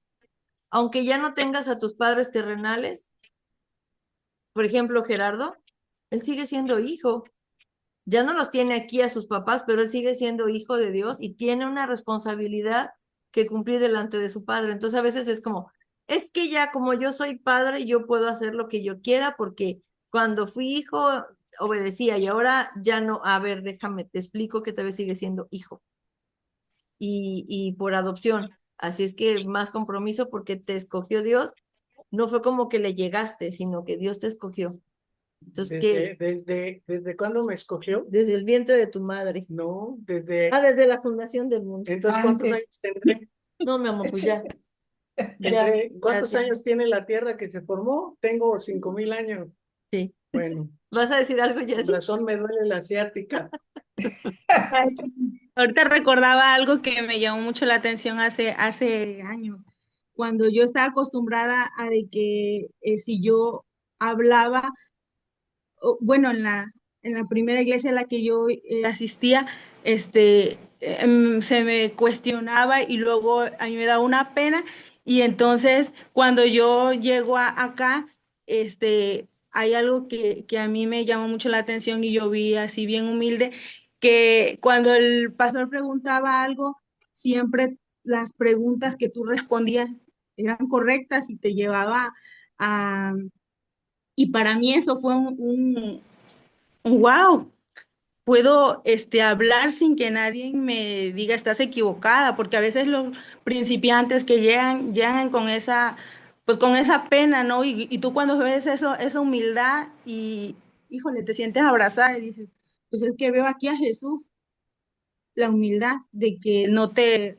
Aunque ya no tengas a tus padres terrenales, por ejemplo, Gerardo, él sigue siendo hijo. Ya no los tiene aquí a sus papás, pero él sigue siendo hijo de Dios y tiene una responsabilidad que cumplir delante de su padre. Entonces a veces es como, es que ya como yo soy padre, yo puedo hacer lo que yo quiera porque cuando fui hijo obedecía y ahora ya no. A ver, déjame, te explico que todavía sigue siendo hijo y por adopción. Así es que más compromiso porque te escogió Dios. No fue como que le llegaste, sino que Dios te escogió. Entonces, ¿qué? ¿Desde cuándo me escogió? Desde el vientre de tu madre. No, Desde la fundación del mundo. entonces, ¿cuántos Antes. años tendré? No, mi amor, pues ya. ¿Cuántos ya. años tiene la Tierra que se formó? Tengo 5,000 años. Sí. Bueno, ¿Vas a decir algo, con Jessy? razón me duele la ciática. Ahorita recordaba algo que me llamó mucho la atención hace años, cuando yo estaba acostumbrada a de que si yo hablaba, bueno, en la primera iglesia a la que yo asistía, se me cuestionaba y luego a mí me daba una pena y entonces cuando yo llego acá, hay algo que a mí me llamó mucho la atención y yo vi así bien humilde, que cuando el pastor preguntaba algo, siempre las preguntas que tú respondías eran correctas y te llevaba a... Y para mí eso fue un wow, puedo hablar sin que nadie me diga estás equivocada, porque a veces los principiantes que llegan con esa, pues con esa pena, ¿no? Y tú cuando ves eso, esa humildad y, híjole, te sientes abrazada y dices, pues es que veo aquí a Jesús, la humildad de que no te,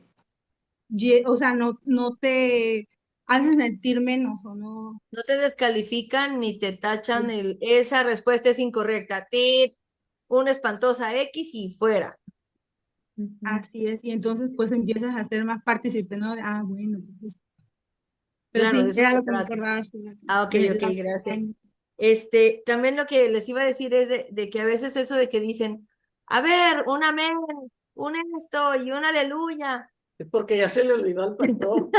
o sea, no te hace sentir menos o no. No te descalifican ni te tachan esa respuesta es incorrecta. Una espantosa X y fuera. Así es, y entonces pues empiezas a ser más partícipe, ¿no? Ah, bueno, pues, pero Claro, de sí, eso era se lo que me trata. acordaba. Sí, Ok, ok, gracias. la- También lo que les iba a decir es de que a veces eso de que dicen, a ver, un amén, un esto y un aleluya. Es porque ya se le olvidó al pastor.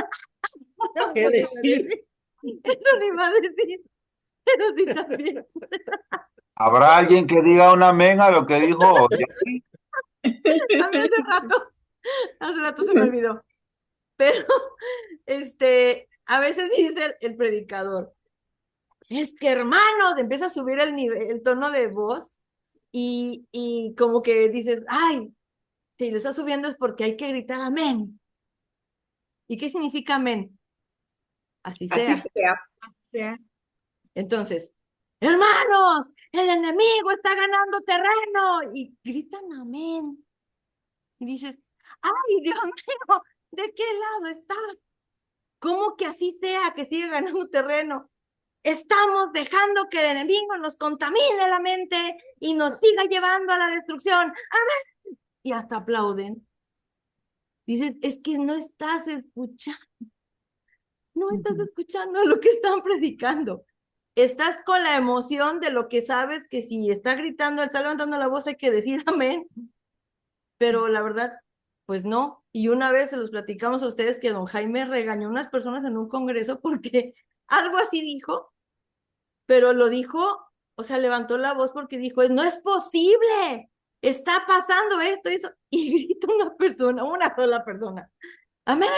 No, ¿Qué eso decir? no iba a decir, pero sí también. ¿Habrá alguien que diga un amén a lo que dijo Jessy? A mí hace rato se me olvidó. Pero, a veces dice el predicador, es que hermano, empieza a subir el tono de voz y como que dices, ay, si lo está subiendo es porque hay que gritar amén. ¿Y qué significa amén? Así Así sea. sea. O sea, Entonces, hermanos, el enemigo está ganando terreno y gritan amén. Y dices, ay, Dios mío, ¿de qué lado estás? ¿Cómo que así sea, que siga ganando terreno? Estamos dejando que el enemigo nos contamine la mente y nos siga llevando a la destrucción. Amén. Y hasta aplauden. Dicen, es que no estás escuchando, no estás escuchando lo que están predicando. Estás con la emoción de lo que sabes que si está gritando, está levantando la voz, hay que decir amén. Pero la verdad, pues no. Y una vez se los platicamos a ustedes que don Jaime regañó a unas personas en un congreso porque algo así dijo, pero lo dijo, o sea, levantó la voz porque dijo, no es posible, está pasando esto y eso. Y grita una sola persona, amén.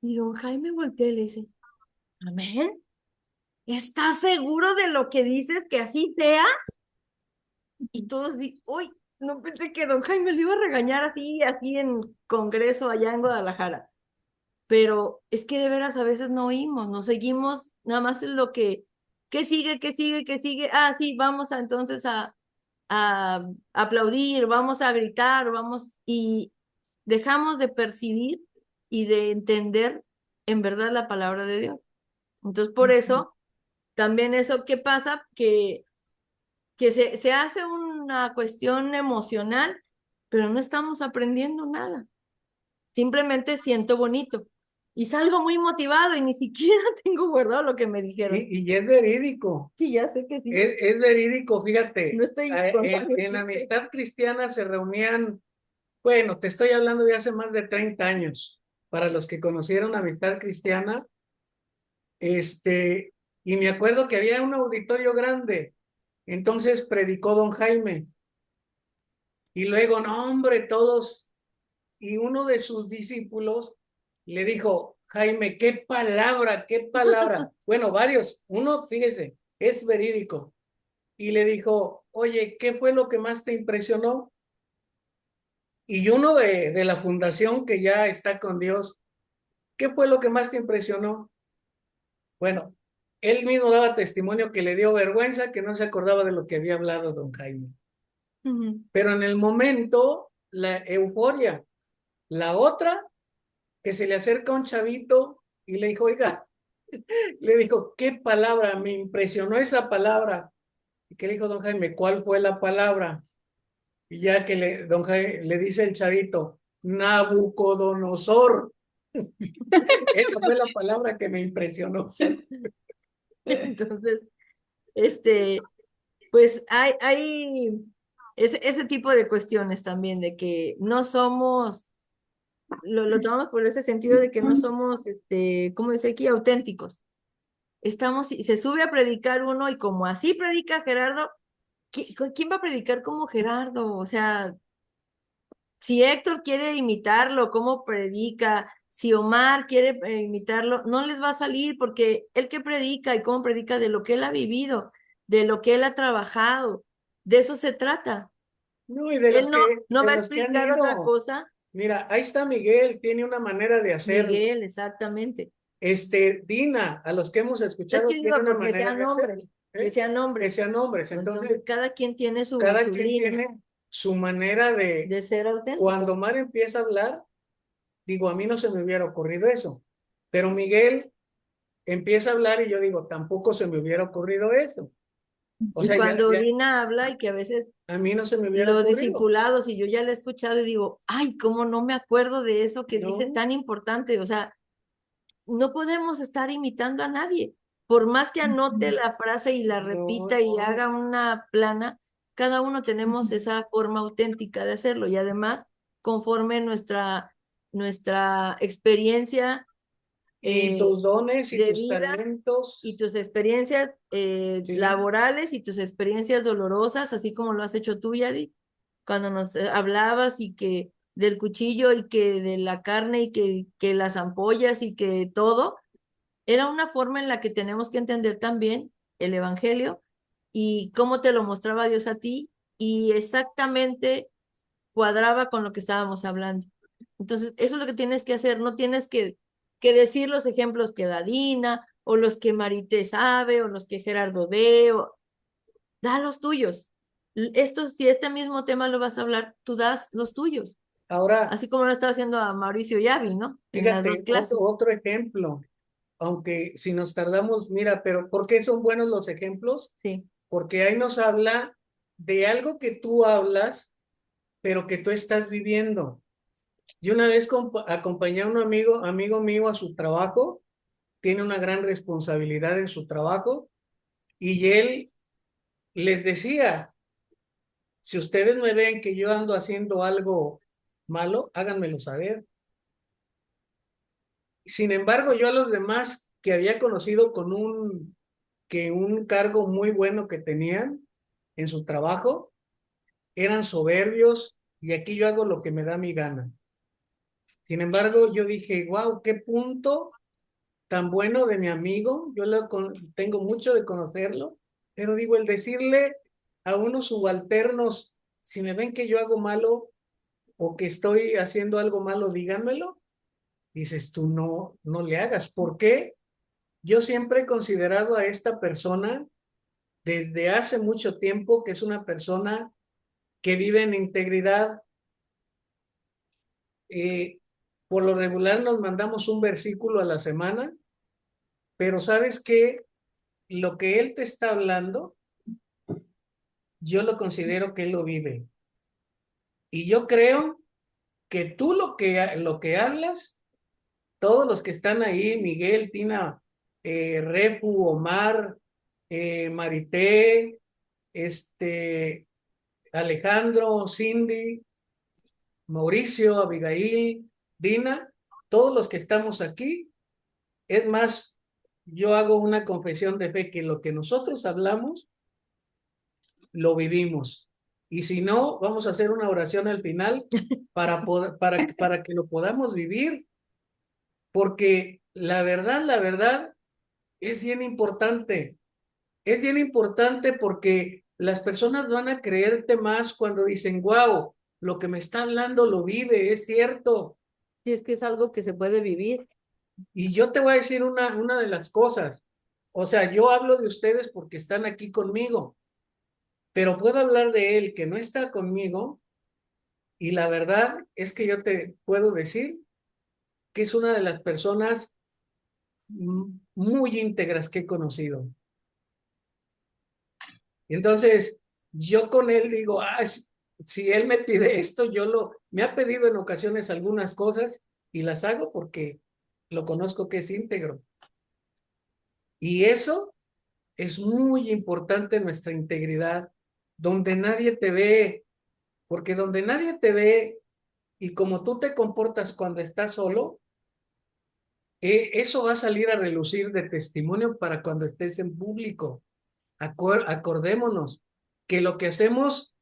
Y don Jaime voltea y le dice, amén. ¿Estás seguro de lo que dices que así sea? Y todos, uy, no pensé que don Jaime le iba a regañar así en congreso allá en Guadalajara. Pero es que de veras a veces no oímos, nos seguimos, nada más es lo que sigue, que sigue, que sigue. Ah, sí, vamos a entonces a aplaudir, vamos a gritar, y dejamos de percibir y de entender en verdad la palabra de Dios. Entonces, por eso, también eso que pasa, que se hace una cuestión emocional, pero no estamos aprendiendo nada. Simplemente siento bonito. y salgo muy motivado y ni siquiera tengo guardado lo que me dijeron. Y es verídico. Sí, ya sé que sí. Es verídico, fíjate. No estoy contando En chistes. Amistad Cristiana se reunían, bueno, te estoy hablando de hace más de 30 años. Para los que conocieron Amistad Cristiana, y me acuerdo que había un auditorio grande. Entonces predicó don Jaime. Y luego, no, hombre, todos. Y uno de sus discípulos le dijo, Jaime, qué palabra, qué palabra. Bueno, varios. Uno, fíjese, es verídico. Y le dijo, oye, ¿qué fue lo que más te impresionó? Y uno de la fundación que ya está con Dios, ¿qué fue lo que más te impresionó? Bueno, él mismo daba testimonio que le dio vergüenza, que no se acordaba de lo que había hablado don Jaime. Pero en el momento, la euforia. La otra, que se le acerca un chavito y le dijo, oiga, le dijo, ¿qué palabra? Me impresionó esa palabra. ¿Y qué le dijo don Jaime? ¿Cuál fue la palabra? Y ya que don Jaime le dice el chavito, Nabucodonosor. Esa fue la palabra que me impresionó. Entonces, pues hay ese tipo de cuestiones también, de que no somos, lo tomamos por ese sentido de que no somos, ¿cómo dice aquí? Auténticos. Se sube a predicar uno y como así predica Gerardo, ¿quién va a predicar como Gerardo? O sea, si Héctor quiere imitarlo, cómo predica, si Omar quiere imitarlo, no les va a salir porque él que predica y cómo predica de lo que él ha vivido, de lo que él ha trabajado, de eso se trata. No, y de Él no de va a los que han explicar otra ido. cosa. Mira, ahí está Miguel, tiene una manera de hacer. Miguel, exactamente. Dina, a los que hemos Es escuchado, que tiene digo, una porque manera sean de hacer. hombres, que sean hombres. Que sean hombres. Entonces, cada quien tiene su cada quien línea tiene su manera de ser auténtico. Cuando Omar empieza a hablar, digo, a mí no se me hubiera ocurrido eso. Pero Miguel empieza a hablar y yo digo, tampoco se me hubiera ocurrido eso. O Y sea, cuando Dina habla y que a veces a mí no se me hubiera los ocurrido. discipulados y yo ya lo he escuchado y digo, ay, cómo no me acuerdo de eso que No. dice tan importante. O sea, no podemos estar imitando a nadie. Por más que anote la frase y la repita y haga una plana, cada uno tenemos esa forma auténtica de hacerlo y además conforme nuestra experiencia Y tus dones y de tus vida talentos. y tus experiencias Sí. laborales y tus experiencias dolorosas, así como lo has hecho tú, Yadi, cuando nos hablabas y que del cuchillo y que de la carne y que las ampollas y que todo, era una forma en la que tenemos que entender también el Evangelio y cómo te lo mostraba Dios a ti y exactamente cuadraba con lo que estábamos hablando. Entonces, eso es lo que tienes que hacer, no tienes que decir los ejemplos que da Dina, o los que Marité sabe, o los que Gerardo ve, da los tuyos. Si este mismo tema lo vas a hablar, tú das los tuyos. Ahora, así como lo está haciendo a Mauricio Yavi, ¿no? En las dos fíjate, clases. otro ejemplo, aunque si nos tardamos, mira, pero ¿por qué son buenos los ejemplos? Sí. Porque ahí nos habla de algo que tú hablas, pero que tú estás viviendo. Yo una vez acompañé a un amigo mío a su trabajo, tiene una gran responsabilidad en su trabajo, y él les decía, si ustedes me ven que yo ando haciendo algo malo, háganmelo saber. Sin embargo, yo a los demás que había conocido con un cargo muy bueno que tenían en su trabajo, eran soberbios y aquí yo hago lo que me da mi gana. Sin embargo, yo dije, wow, qué punto tan bueno de mi amigo. Yo tengo mucho de conocerlo, pero digo, el decirle a unos subalternos, si me ven que yo hago malo o que estoy haciendo algo malo, díganmelo. Dices, tú no le hagas. ¿Por qué? Yo siempre he considerado a esta persona desde hace mucho tiempo que es una persona que vive en integridad. Por lo regular nos mandamos un versículo a la semana, pero ¿sabes qué? Lo que él te está hablando, yo lo considero que él lo vive. Y yo creo que tú lo que hablas todos los que están ahí, Miguel, Tina, Repu, Omar, Marité, Alejandro, Cindy, Mauricio, Abigail, Dina, todos los que estamos aquí. Es más, yo hago una confesión de fe que lo que nosotros hablamos, lo vivimos. Y si no, vamos a hacer una oración al final para que lo podamos vivir, porque la verdad es bien importante. Es bien importante porque las personas van a creerte más cuando dicen, wow, lo que me está hablando lo vive, es cierto. Sí, es que es algo que se puede vivir. Y yo te voy a decir una de las cosas. O sea, yo hablo de ustedes porque están aquí conmigo, pero puedo hablar de él que no está conmigo, y la verdad es que yo te puedo decir que es una de las personas muy íntegras que he conocido. Entonces, yo con él digo, si él me pide esto, me ha pedido en ocasiones algunas cosas y las hago porque lo conozco que es íntegro. Y eso es muy importante, nuestra integridad, donde nadie te ve, porque donde nadie te ve y como tú te comportas cuando estás solo, eso va a salir a relucir de testimonio para cuando estés en público. Acordémonos que lo que hacemos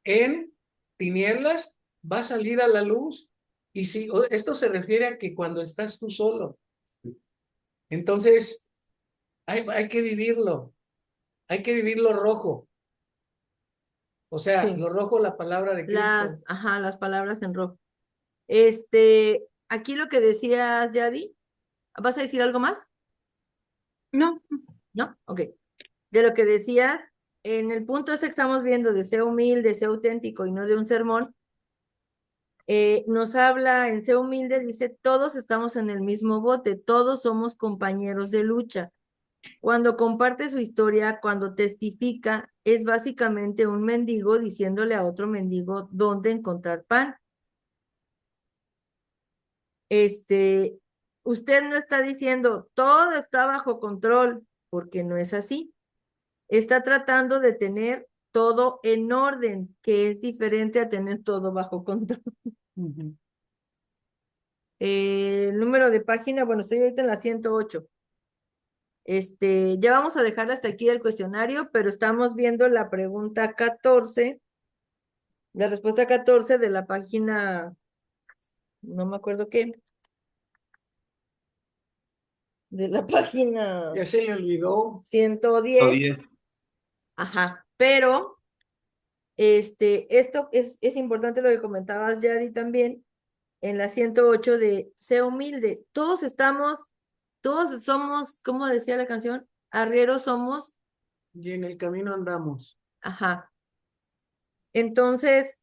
en tinieblas va a salir a la luz. Y si esto se refiere a que cuando estás tú solo, entonces hay que vivirlo rojo. O sea, Sí. lo rojo, la palabra de Cristo. Las palabras en rojo. Aquí lo que decía Yadi, ¿vas a decir algo más? No, ¿No? Ok. De lo que decía, en el punto que estamos viendo de ser humilde, ser auténtico y no de un sermón, nos habla en ser humilde, dice, todos estamos en el mismo bote, todos somos compañeros de lucha. Cuando comparte su historia, cuando testifica, es básicamente un mendigo diciéndole a otro mendigo dónde encontrar pan. Usted no está diciendo todo está bajo control, porque no es así. Está tratando de tener todo en orden, que es diferente a tener todo bajo control. El número de página, bueno, estoy ahorita en la 108. Ya vamos a dejar hasta aquí el cuestionario, pero estamos viendo la pregunta 14, la respuesta 14 de la página, no me acuerdo qué, de la página Ya se le olvidó. 110. 110. Ajá, pero esto es importante lo que comentabas, Yadi, también, en la 108 de sé humilde. Todos somos, ¿cómo decía la canción? Arrieros somos. Y en el camino andamos. Ajá. Entonces,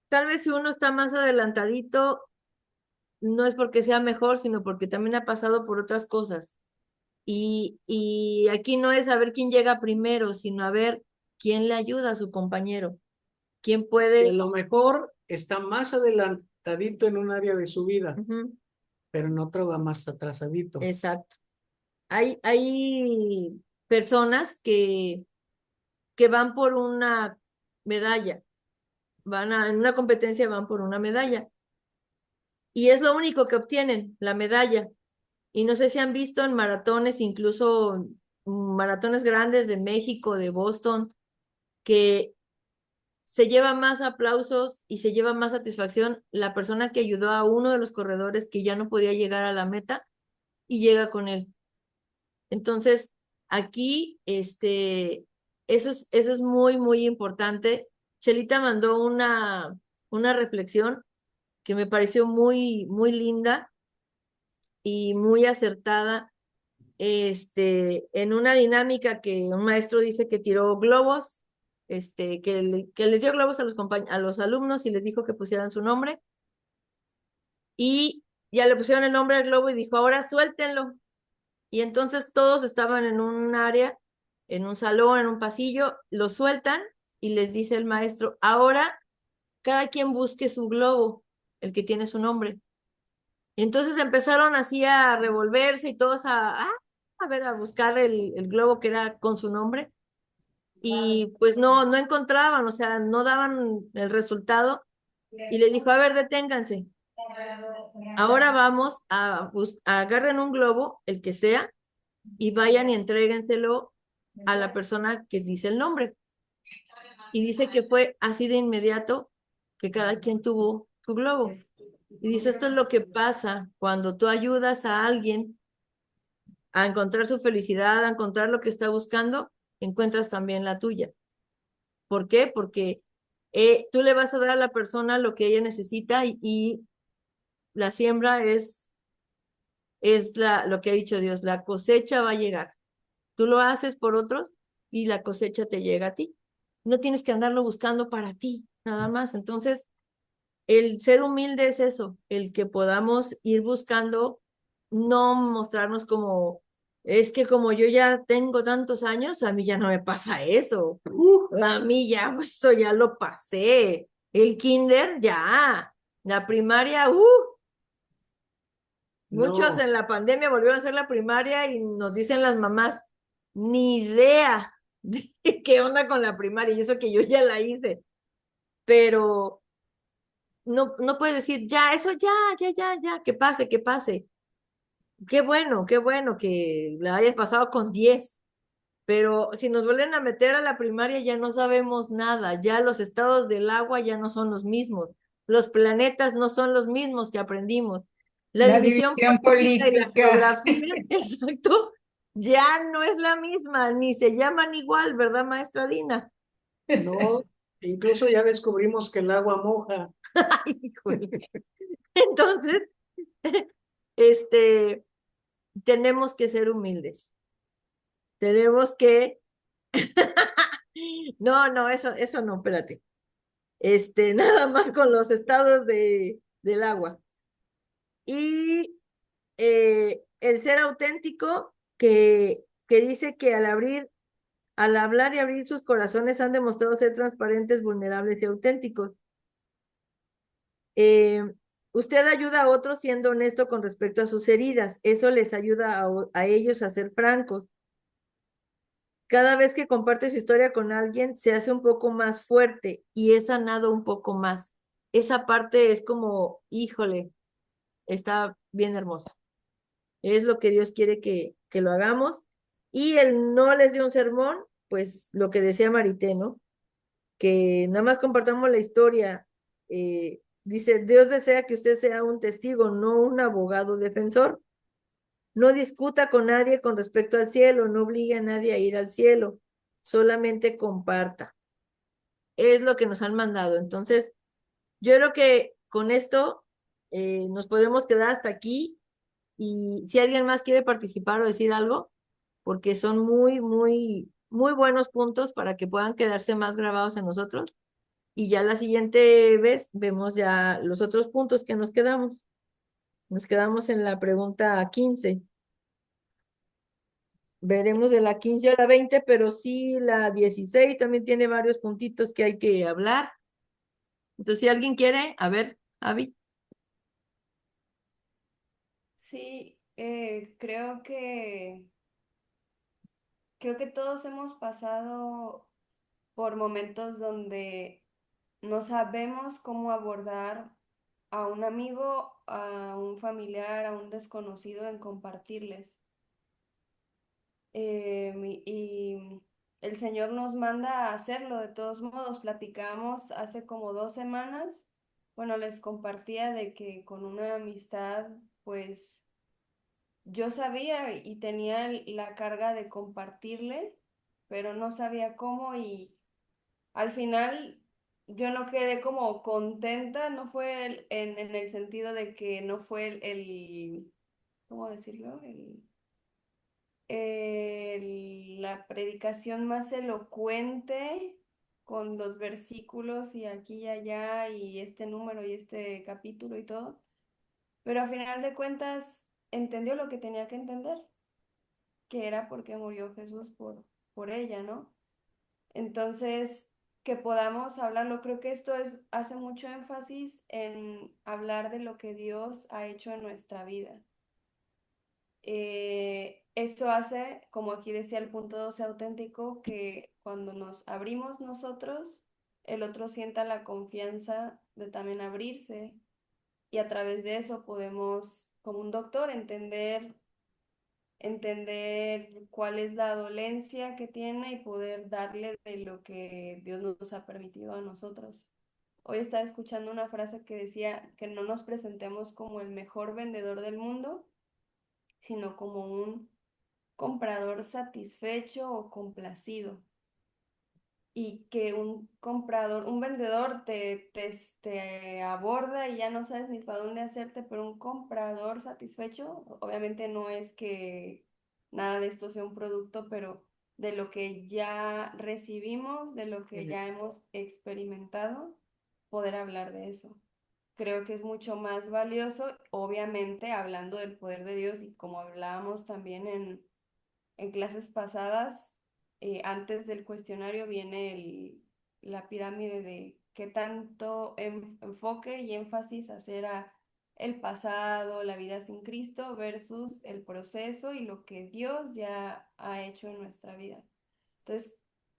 tal vez si uno está más adelantadito, no es porque sea mejor, sino porque también ha pasado por otras cosas. Y aquí no es a ver quién llega primero, sino a ver quién le ayuda a su compañero. ¿Quién Y a puede? lo mejor está más adelantadito en un área de su vida, Ujú, pero en otro va más atrasadito. exacto. Hay personas que van por una medalla, en una competencia van por una medalla. Y es lo único que obtienen, la medalla. Y no sé si han visto en maratones, incluso maratones grandes de México, de Boston, que se lleva más aplausos y se lleva más satisfacción la persona que ayudó a uno de los corredores que ya no podía llegar a la meta y llega con él. Entonces, aquí, eso es muy, muy importante. Chelita mandó una reflexión que me pareció muy, muy linda y muy acertada, en una dinámica que un maestro dice que tiró globos, que les dio globos a los alumnos y les dijo que pusieran su nombre, y ya le pusieron el nombre al globo y dijo, ahora suéltenlo. Y entonces todos estaban en un área, en un salón, en un pasillo, lo sueltan y les dice el maestro, ahora cada quien busque su globo, el que tiene su nombre. Entonces empezaron así a revolverse y todos a ver, a buscar el globo que era con su nombre. Y pues no encontraban, o sea, no daban el resultado. Y le dijo, a ver, deténganse. Ahora vamos agarren un globo, el que sea, y vayan y entréguenselo a la persona que dice el nombre. Y dice que fue así de inmediato que cada quien tuvo su globo. Y dice, esto es lo que pasa cuando tú ayudas a alguien a encontrar su felicidad, a encontrar lo que está buscando, encuentras también la tuya. ¿Por qué? Porque tú le vas a dar a la persona lo que ella necesita y la siembra es lo que ha dicho Dios, la cosecha va a llegar. Tú lo haces por otros y la cosecha te llega a ti. No tienes que andarlo buscando para ti, nada más. Entonces, el ser humilde es eso, el que podamos ir buscando, no mostrarnos como, es que como yo ya tengo tantos años, a mí ya no me pasa eso. A mí ya, eso ya lo pasé. El kinder, ya. La primaria, muchos No, en la pandemia volvieron a hacer la primaria y nos dicen las mamás, ni idea de qué onda con la primaria, y eso que yo ya la hice. Pero no puedes decir, ya, eso ya, que pase, que pase. Qué bueno que la hayas pasado con 10, pero si nos vuelven a meter a la primaria ya no sabemos nada, ya los estados del agua ya no son los mismos, los planetas no son los mismos que aprendimos, la La división división política y la política. geografía, exacto, ya no es la misma, ni se llaman igual, ¿verdad, maestra Dina? no, incluso ya descubrimos que el agua moja. Ay, híjole. Entonces, este, tenemos que ser humildes. Tenemos que, no, eso no, espérate. Nada más con los estados del agua. Y el ser auténtico que dice que al hablar y abrir sus corazones han demostrado ser transparentes, vulnerables y auténticos. Eh, Usted ayuda a otros siendo honesto con respecto a sus heridas. Eso les ayuda a ellos a ser francos. Cada vez que comparte su historia con alguien, se hace un poco más fuerte y es sanado un poco más. Esa parte es como, híjole, está bien hermosa. Es lo que Dios quiere que lo hagamos. Y el no les dio un sermón, pues lo que decía Marité, ¿no? Que nada más compartamos la historia. Dice, Dios desea que usted sea un testigo, no un abogado defensor. No discuta con nadie con respecto al cielo, no obligue a nadie a ir al cielo, solamente comparta. Es lo que nos han mandado. Entonces, yo creo que con esto nos podemos quedar hasta aquí y si alguien más quiere participar o decir algo, porque son muy buenos puntos para que puedan quedarse más grabados en nosotros. Y ya la siguiente vez vemos ya los otros puntos que nos quedamos. Nos quedamos en la pregunta 15. Veremos de la 15 a la 20, pero sí la 16 también tiene varios puntitos que hay que hablar. Entonces, si alguien quiere, a ver, Avi. Sí, creo que todos hemos pasado por momentos donde no sabemos cómo abordar a un amigo, a un familiar, a un desconocido en compartirles. Y el Señor nos manda a hacerlo de todos modos. Platicamos hace como 2 semanas. Bueno, les compartía de que con una amistad, pues yo sabía y tenía la carga de compartirle, pero no sabía cómo y al final yo no quedé como contenta, no fue en el sentido de que no fue ¿cómo decirlo? La predicación más elocuente con los versículos y aquí y allá y este número y este capítulo y todo, pero a final de cuentas entendió lo que tenía que entender, que era porque murió Jesús por ella, ¿no? Entonces, que podamos hablarlo. Creo que esto hace mucho énfasis en hablar de lo que Dios ha hecho en nuestra vida. Eso hace, como aquí decía el punto 12 auténtico, que cuando nos abrimos nosotros, el otro sienta la confianza de también abrirse y a través de eso podemos, como un doctor, entender cuál es la dolencia que tiene y poder darle de lo que Dios nos ha permitido a nosotros. Hoy estaba escuchando una frase que decía que no nos presentemos como el mejor vendedor del mundo, sino como un comprador satisfecho o complacido. Y que un vendedor te aborda y ya no sabes ni para dónde hacerte, pero un comprador satisfecho, obviamente no es que nada de esto sea un producto, pero de lo que ya recibimos, de lo que ya hemos experimentado, poder hablar de eso. Creo que es mucho más valioso, obviamente hablando del poder de Dios y como hablábamos también en clases pasadas, antes del cuestionario viene la pirámide de qué tanto enfoque y énfasis hacer a el pasado, la vida sin Cristo versus el proceso y lo que Dios ya ha hecho en nuestra vida. Entonces,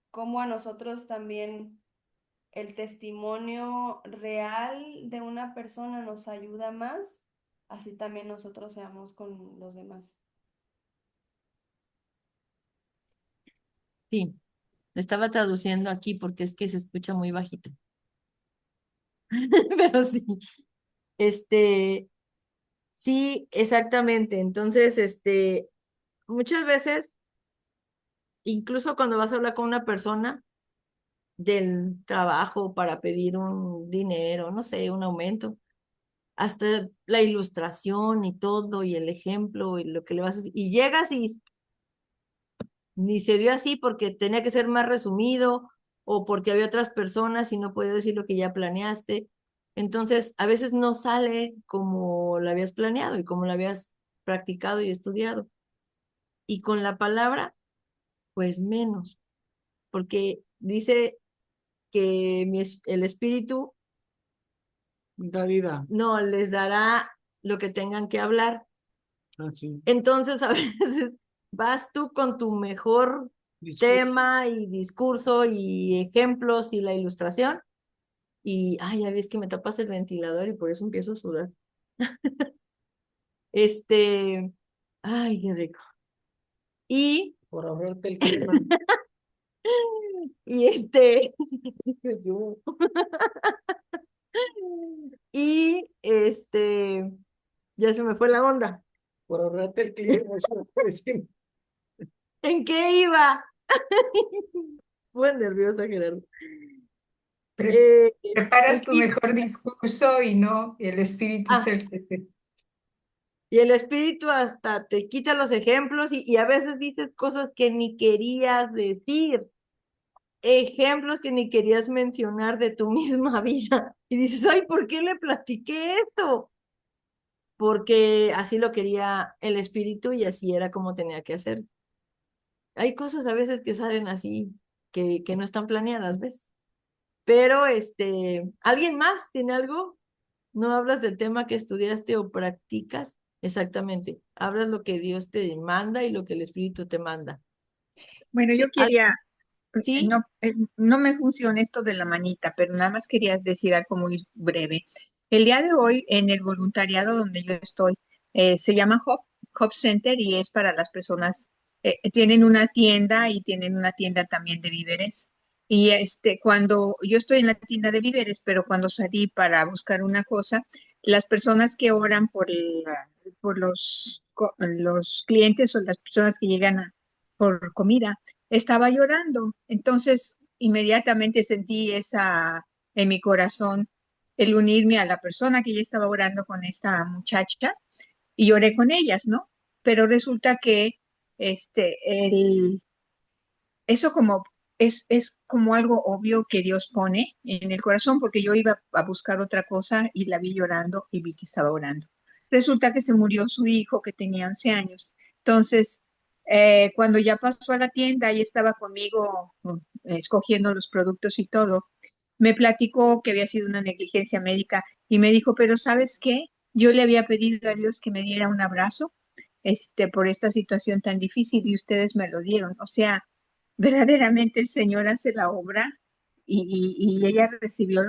cómo a nosotros también el testimonio real de una persona nos ayuda más, así también nosotros seamos con los demás. Sí, estaba traduciendo aquí porque es que se escucha muy bajito. Pero sí, este, sí, exactamente. Entonces, muchas veces, incluso cuando vas a hablar con una persona del trabajo para pedir un dinero, no sé, un aumento, hasta la ilustración y todo, y el ejemplo, y lo que le vas a decir, y llegas y ni se dio así porque tenía que ser más resumido o porque había otras personas y no podía decir lo que ya planeaste. Entonces, a veces no sale como lo habías planeado y como lo habías practicado y estudiado. Y con la palabra, pues menos, porque dice que el espíritu Da vida. no les dará lo que tengan que hablar. Así. Entonces, a veces vas tú con tu mejor tema y discurso y ejemplos y la ilustración y, ay, ya ves que me tapas el ventilador y por eso empiezo a sudar. Ay, qué rico. Y, Por ahorrarte el clima. y yo. Y, ya se me fue la onda. Por ahorrarte el clima. Eso me está diciendo. ¿En qué iba? Fue nerviosa, Gerardo. Preparas ¿En tu qué mejor discurso y no, el espíritu es el que te... Y el espíritu hasta te quita los ejemplos y a veces dices cosas que ni querías decir, ejemplos que ni querías mencionar de tu misma vida. Y dices, ay, ¿por qué le platiqué esto? Porque así lo quería el espíritu y así era como tenía que hacer. Hay cosas a veces que salen así, que no están planeadas, ¿ves? Pero, ¿alguien más tiene algo? ¿No hablas del tema que estudiaste o practicas? Exactamente. Hablas lo que Dios te manda y lo que el Espíritu te manda. Bueno, yo Sí, quería, sí, no me funciona esto de la manita, pero nada más quería decir algo muy breve. El día de hoy, en el voluntariado donde yo estoy, se llama Hub Center y es para las personas, tienen una tienda y tienen una tienda también de víveres. Y cuando yo estoy en la tienda de víveres, pero cuando salí para buscar una cosa, las personas que oran por los clientes o las personas que llegan por comida, estaba llorando. Entonces, inmediatamente sentí en mi corazón el unirme a la persona que ya estaba orando con esta muchacha y lloré con ellas, ¿no? Pero resulta que este, el, eso como es como algo obvio que Dios pone en el corazón, porque yo iba a buscar otra cosa y la vi llorando y vi que estaba orando. Resulta que se murió su hijo que tenía 11 años. Entonces, Cuando ya pasó a la tienda y estaba conmigo escogiendo los productos y todo, me platicó que había sido una negligencia médica y me dijo, pero ¿sabes qué? Yo le había pedido a Dios que me diera un abrazo, por esta situación tan difícil y ustedes me lo dieron. O sea, verdaderamente el Señor hace la obra y ella recibió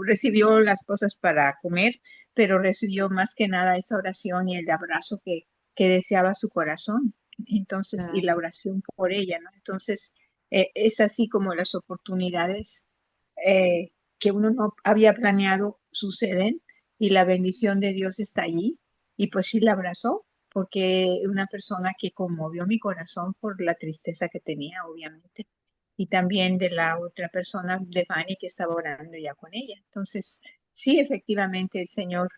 recibió las cosas para comer, pero recibió más que nada esa oración y el abrazo que deseaba su corazón. Entonces, y la oración por ella, ¿no? Entonces, es así como las oportunidades que uno no había planeado suceden y la bendición de Dios está allí y pues sí la abrazó porque una persona que conmovió mi corazón por la tristeza que tenía, obviamente, y también de la otra persona de Fanny que estaba orando ya con ella. Entonces, sí, efectivamente el Señor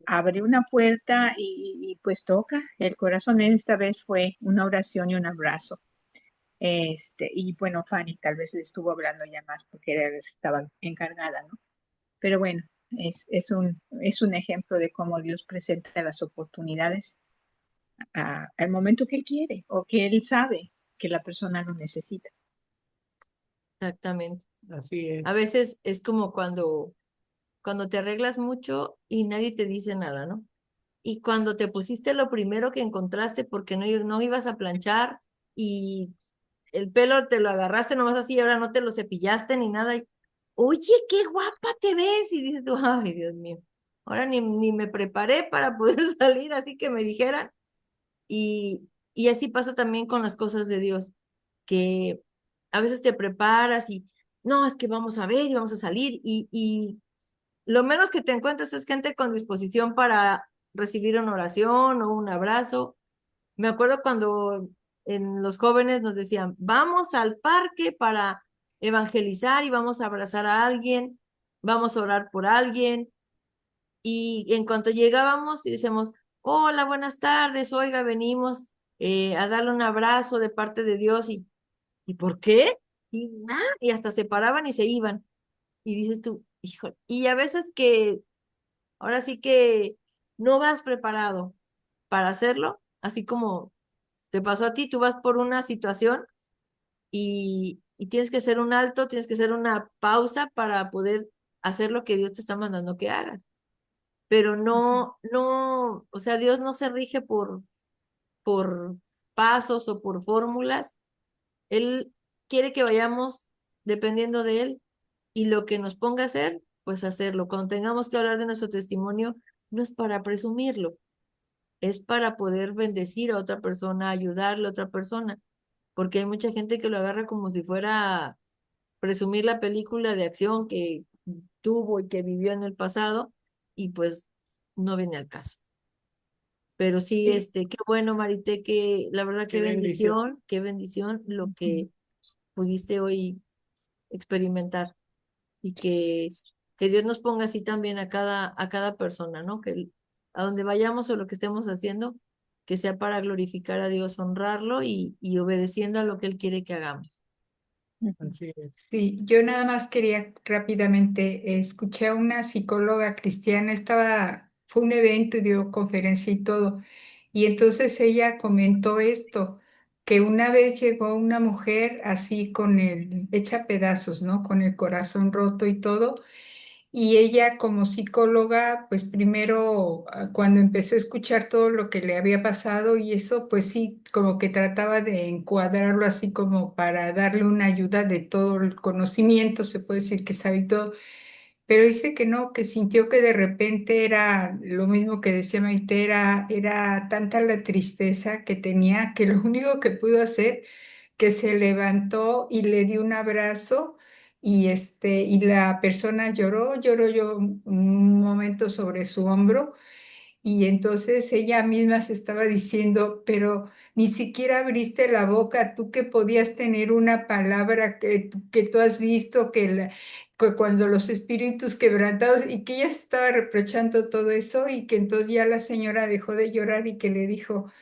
abre una puerta pues toca el corazón. Esta vez fue una oración y un abrazo. Y bueno, Fanny tal vez le estuvo hablando ya más porque ella estaba encargada, ¿no? Pero bueno, es un ejemplo de cómo Dios presenta las oportunidades al momento que Él quiere o que Él sabe que la persona lo necesita. Exactamente. Así es. A veces es como cuando te arreglas mucho y nadie te dice nada, ¿no? Y cuando te pusiste lo primero que encontraste porque no ibas a planchar y el pelo te lo agarraste nomás así y ahora no te lo cepillaste ni nada. Oye, qué guapa te ves. Y dices tú, ay, Dios mío, ahora ni me preparé para poder salir, así que me dijeran. Y así pasa también con las cosas de Dios, que a veces te preparas y no, es que vamos a ver y vamos a salir y lo menos que te encuentras es gente con disposición para recibir una oración o un abrazo. Me acuerdo cuando en los jóvenes nos decían, vamos al parque para evangelizar y vamos a abrazar a alguien, vamos a orar por alguien. Y en cuanto llegábamos y decíamos, hola, buenas tardes, oiga, venimos a darle un abrazo de parte de Dios. ¿Y por qué? Y nada, y hasta se paraban y se iban. Y dices tú, hijo, y a veces que ahora sí que no vas preparado para hacerlo, así como te pasó a ti, tú vas por una situación y tienes que hacer un alto, tienes que hacer una pausa para poder hacer lo que Dios te está mandando que hagas. Pero no, o sea, Dios no se rige por pasos o por fórmulas. Él quiere que vayamos dependiendo de Él y lo que nos ponga a hacer, pues hacerlo. Cuando tengamos que hablar de nuestro testimonio, no es para presumirlo, es para poder bendecir a otra persona, ayudarle a otra persona, porque hay mucha gente que lo agarra como si fuera presumir la película de acción que tuvo y que vivió en el pasado y pues no viene al caso. Pero sí, Sí. qué bueno, Marité, que la verdad Qué bendición. qué bendición lo que pudiste hoy experimentar y que Dios nos ponga así también a cada persona, ¿no? A donde vayamos o lo que estemos haciendo, que sea para glorificar a Dios, honrarlo y obedeciendo a lo que Él quiere que hagamos. Así es. Sí, yo nada más quería rápidamente, escuché a una psicóloga cristiana, fue un evento, dio conferencia y todo, y entonces ella comentó esto, que una vez llegó una mujer así hecha pedazos, ¿no? Con el corazón roto y todo, y ella como psicóloga, pues primero cuando empezó a escuchar todo lo que le había pasado y eso, pues sí, como que trataba de encuadrarlo así como para darle una ayuda de todo el conocimiento, se puede decir que sabe todo, pero dice que no, que sintió que de repente era lo mismo que decía Maite, era tanta la tristeza que tenía que lo único que pudo hacer que se levantó y le dio un abrazo y la persona lloró un momento sobre su hombro y entonces ella misma se estaba diciendo, pero ni siquiera abriste la boca, tú que podías tener una palabra que tú has visto, que cuando los espíritus quebrantados, y que ella se estaba reprochando todo eso y que entonces ya la señora dejó de llorar y que le dijo,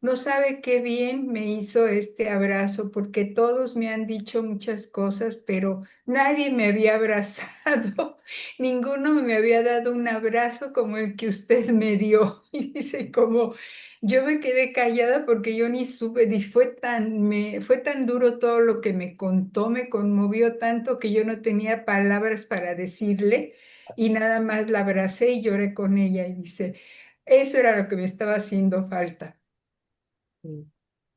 No sabe qué bien me hizo este abrazo, porque todos me han dicho muchas cosas, pero nadie me había abrazado, ninguno me había dado un abrazo como el que usted me dio. Y dice, como yo me quedé callada porque yo ni supe, fue tan duro todo lo que me contó, me conmovió tanto que yo no tenía palabras para decirle y nada más la abracé y lloré con ella y dice, eso era lo que me estaba haciendo falta. Sí,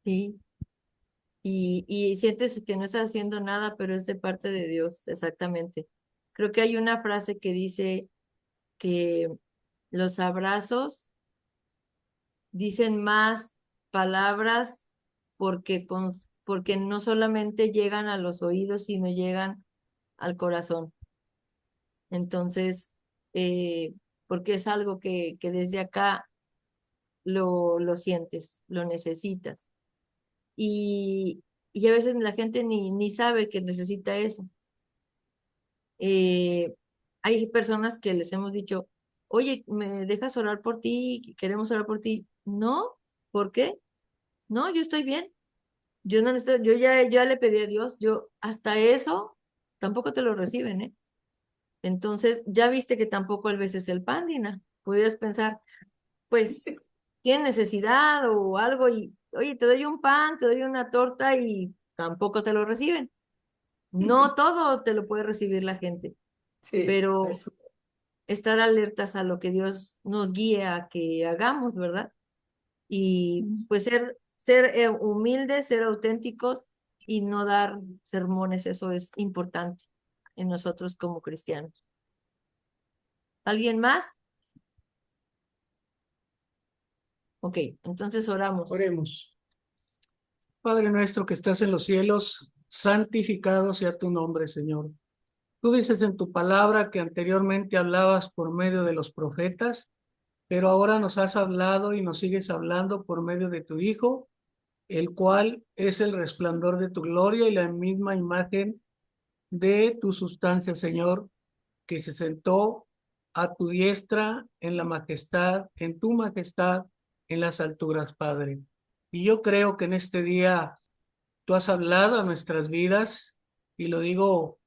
sí. Y sientes que no estás haciendo nada, pero es de parte de Dios, exactamente. Creo que hay una frase que dice que los abrazos dicen más palabras porque no solamente llegan a los oídos, sino llegan al corazón. Entonces, eh, porque es algo que desde acá lo sientes, lo necesitas. Y, y a veces la gente ni sabe que necesita eso. Hay personas que les hemos dicho, oye, ¿me dejas orar por ti? Queremos orar por ti. No, ¿por qué? No, yo estoy bien. Yo no necesito, yo ya le pedí a Dios, yo hasta eso tampoco te lo reciben, ¿eh? Entonces, ya viste que tampoco a veces el pan, Dina. Podrías pensar, pues, tiene necesidad o algo y, oye, te doy un pan, te doy una torta y tampoco te lo reciben. No todo te lo puede recibir la gente, Sí, pero así. estar alertas a lo que Dios nos guíe a que hagamos, ¿verdad? Y pues ser humildes, ser auténticos y no dar sermones, eso es importante en nosotros como cristianos. ¿Alguien más? Ok, entonces oramos. Oremos. Padre nuestro que estás en los cielos, santificado sea tu nombre, Señor. Tú dices en tu palabra que anteriormente hablabas por medio de los profetas, pero ahora nos has hablado y nos sigues hablando por medio de tu Hijo, el cual es el resplandor de tu gloria y la misma imagen de tu sustancia, Señor, que se sentó a tu diestra en la majestad, en tu majestad, en las alturas, Padre. Y yo creo que en este día tú has hablado a nuestras vidas, y lo digo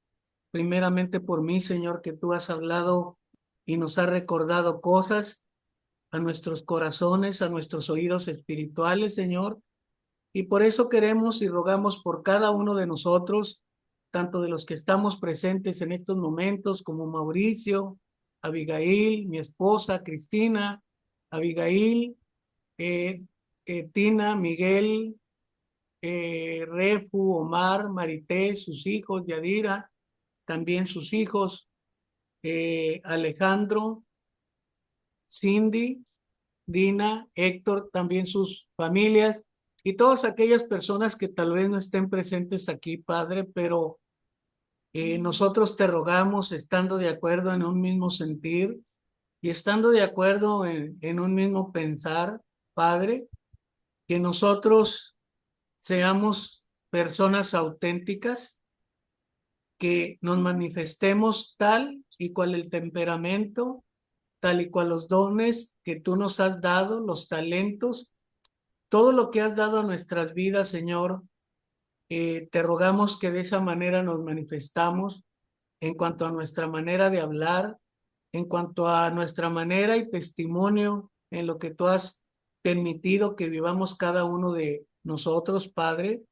primeramente por mí, Señor, que tú has hablado y nos has recordado cosas a nuestros corazones, a nuestros oídos espirituales, Señor. Y por eso queremos y rogamos por cada uno de nosotros, tanto de los que estamos presentes en estos momentos, como Mauricio, Abigail, mi esposa, Cristina, Abigail, Tina, Miguel, Refu, Omar, Marité, sus hijos, Yadira, también sus hijos, Alejandro, Cindy, Dina, Héctor, también sus familias y todas aquellas personas que tal vez no estén presentes aquí, Padre, pero nosotros te rogamos, estando de acuerdo en un mismo sentir y estando de acuerdo en un mismo pensar, Padre, que nosotros seamos personas auténticas, que nos manifestemos tal y cual el temperamento, tal y cual los dones que tú nos has dado, los talentos, todo lo que has dado a nuestras vidas, Señor. Te rogamos que de esa manera nos manifestamos en cuanto a nuestra manera de hablar, en cuanto a nuestra manera y testimonio en lo que tú has permitido que vivamos cada uno de nosotros, Padre.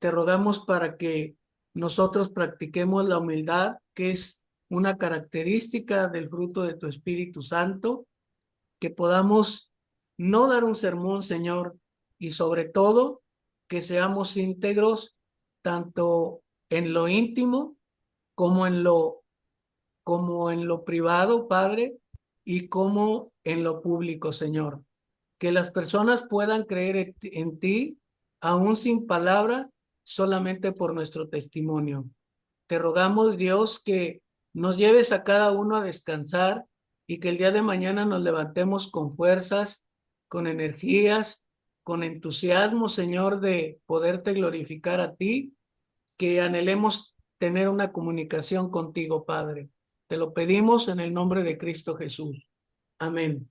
Te rogamos para que nosotros practiquemos la humildad, que es una característica del fruto de tu Espíritu Santo, que podamos no dar un sermón, Señor, y sobre todo que seamos íntegros tanto en lo íntimo como como en lo privado, Padre, y como en lo público, Señor. Que las personas puedan creer en ti, aún sin palabra, solamente por nuestro testimonio. Te rogamos, Dios, que nos lleves a cada uno a descansar y que el día de mañana nos levantemos con fuerzas, con energías, con entusiasmo, Señor, de poderte glorificar a ti, que anhelemos tener una comunicación contigo, Padre. Te lo pedimos en el nombre de Cristo Jesús. Amén.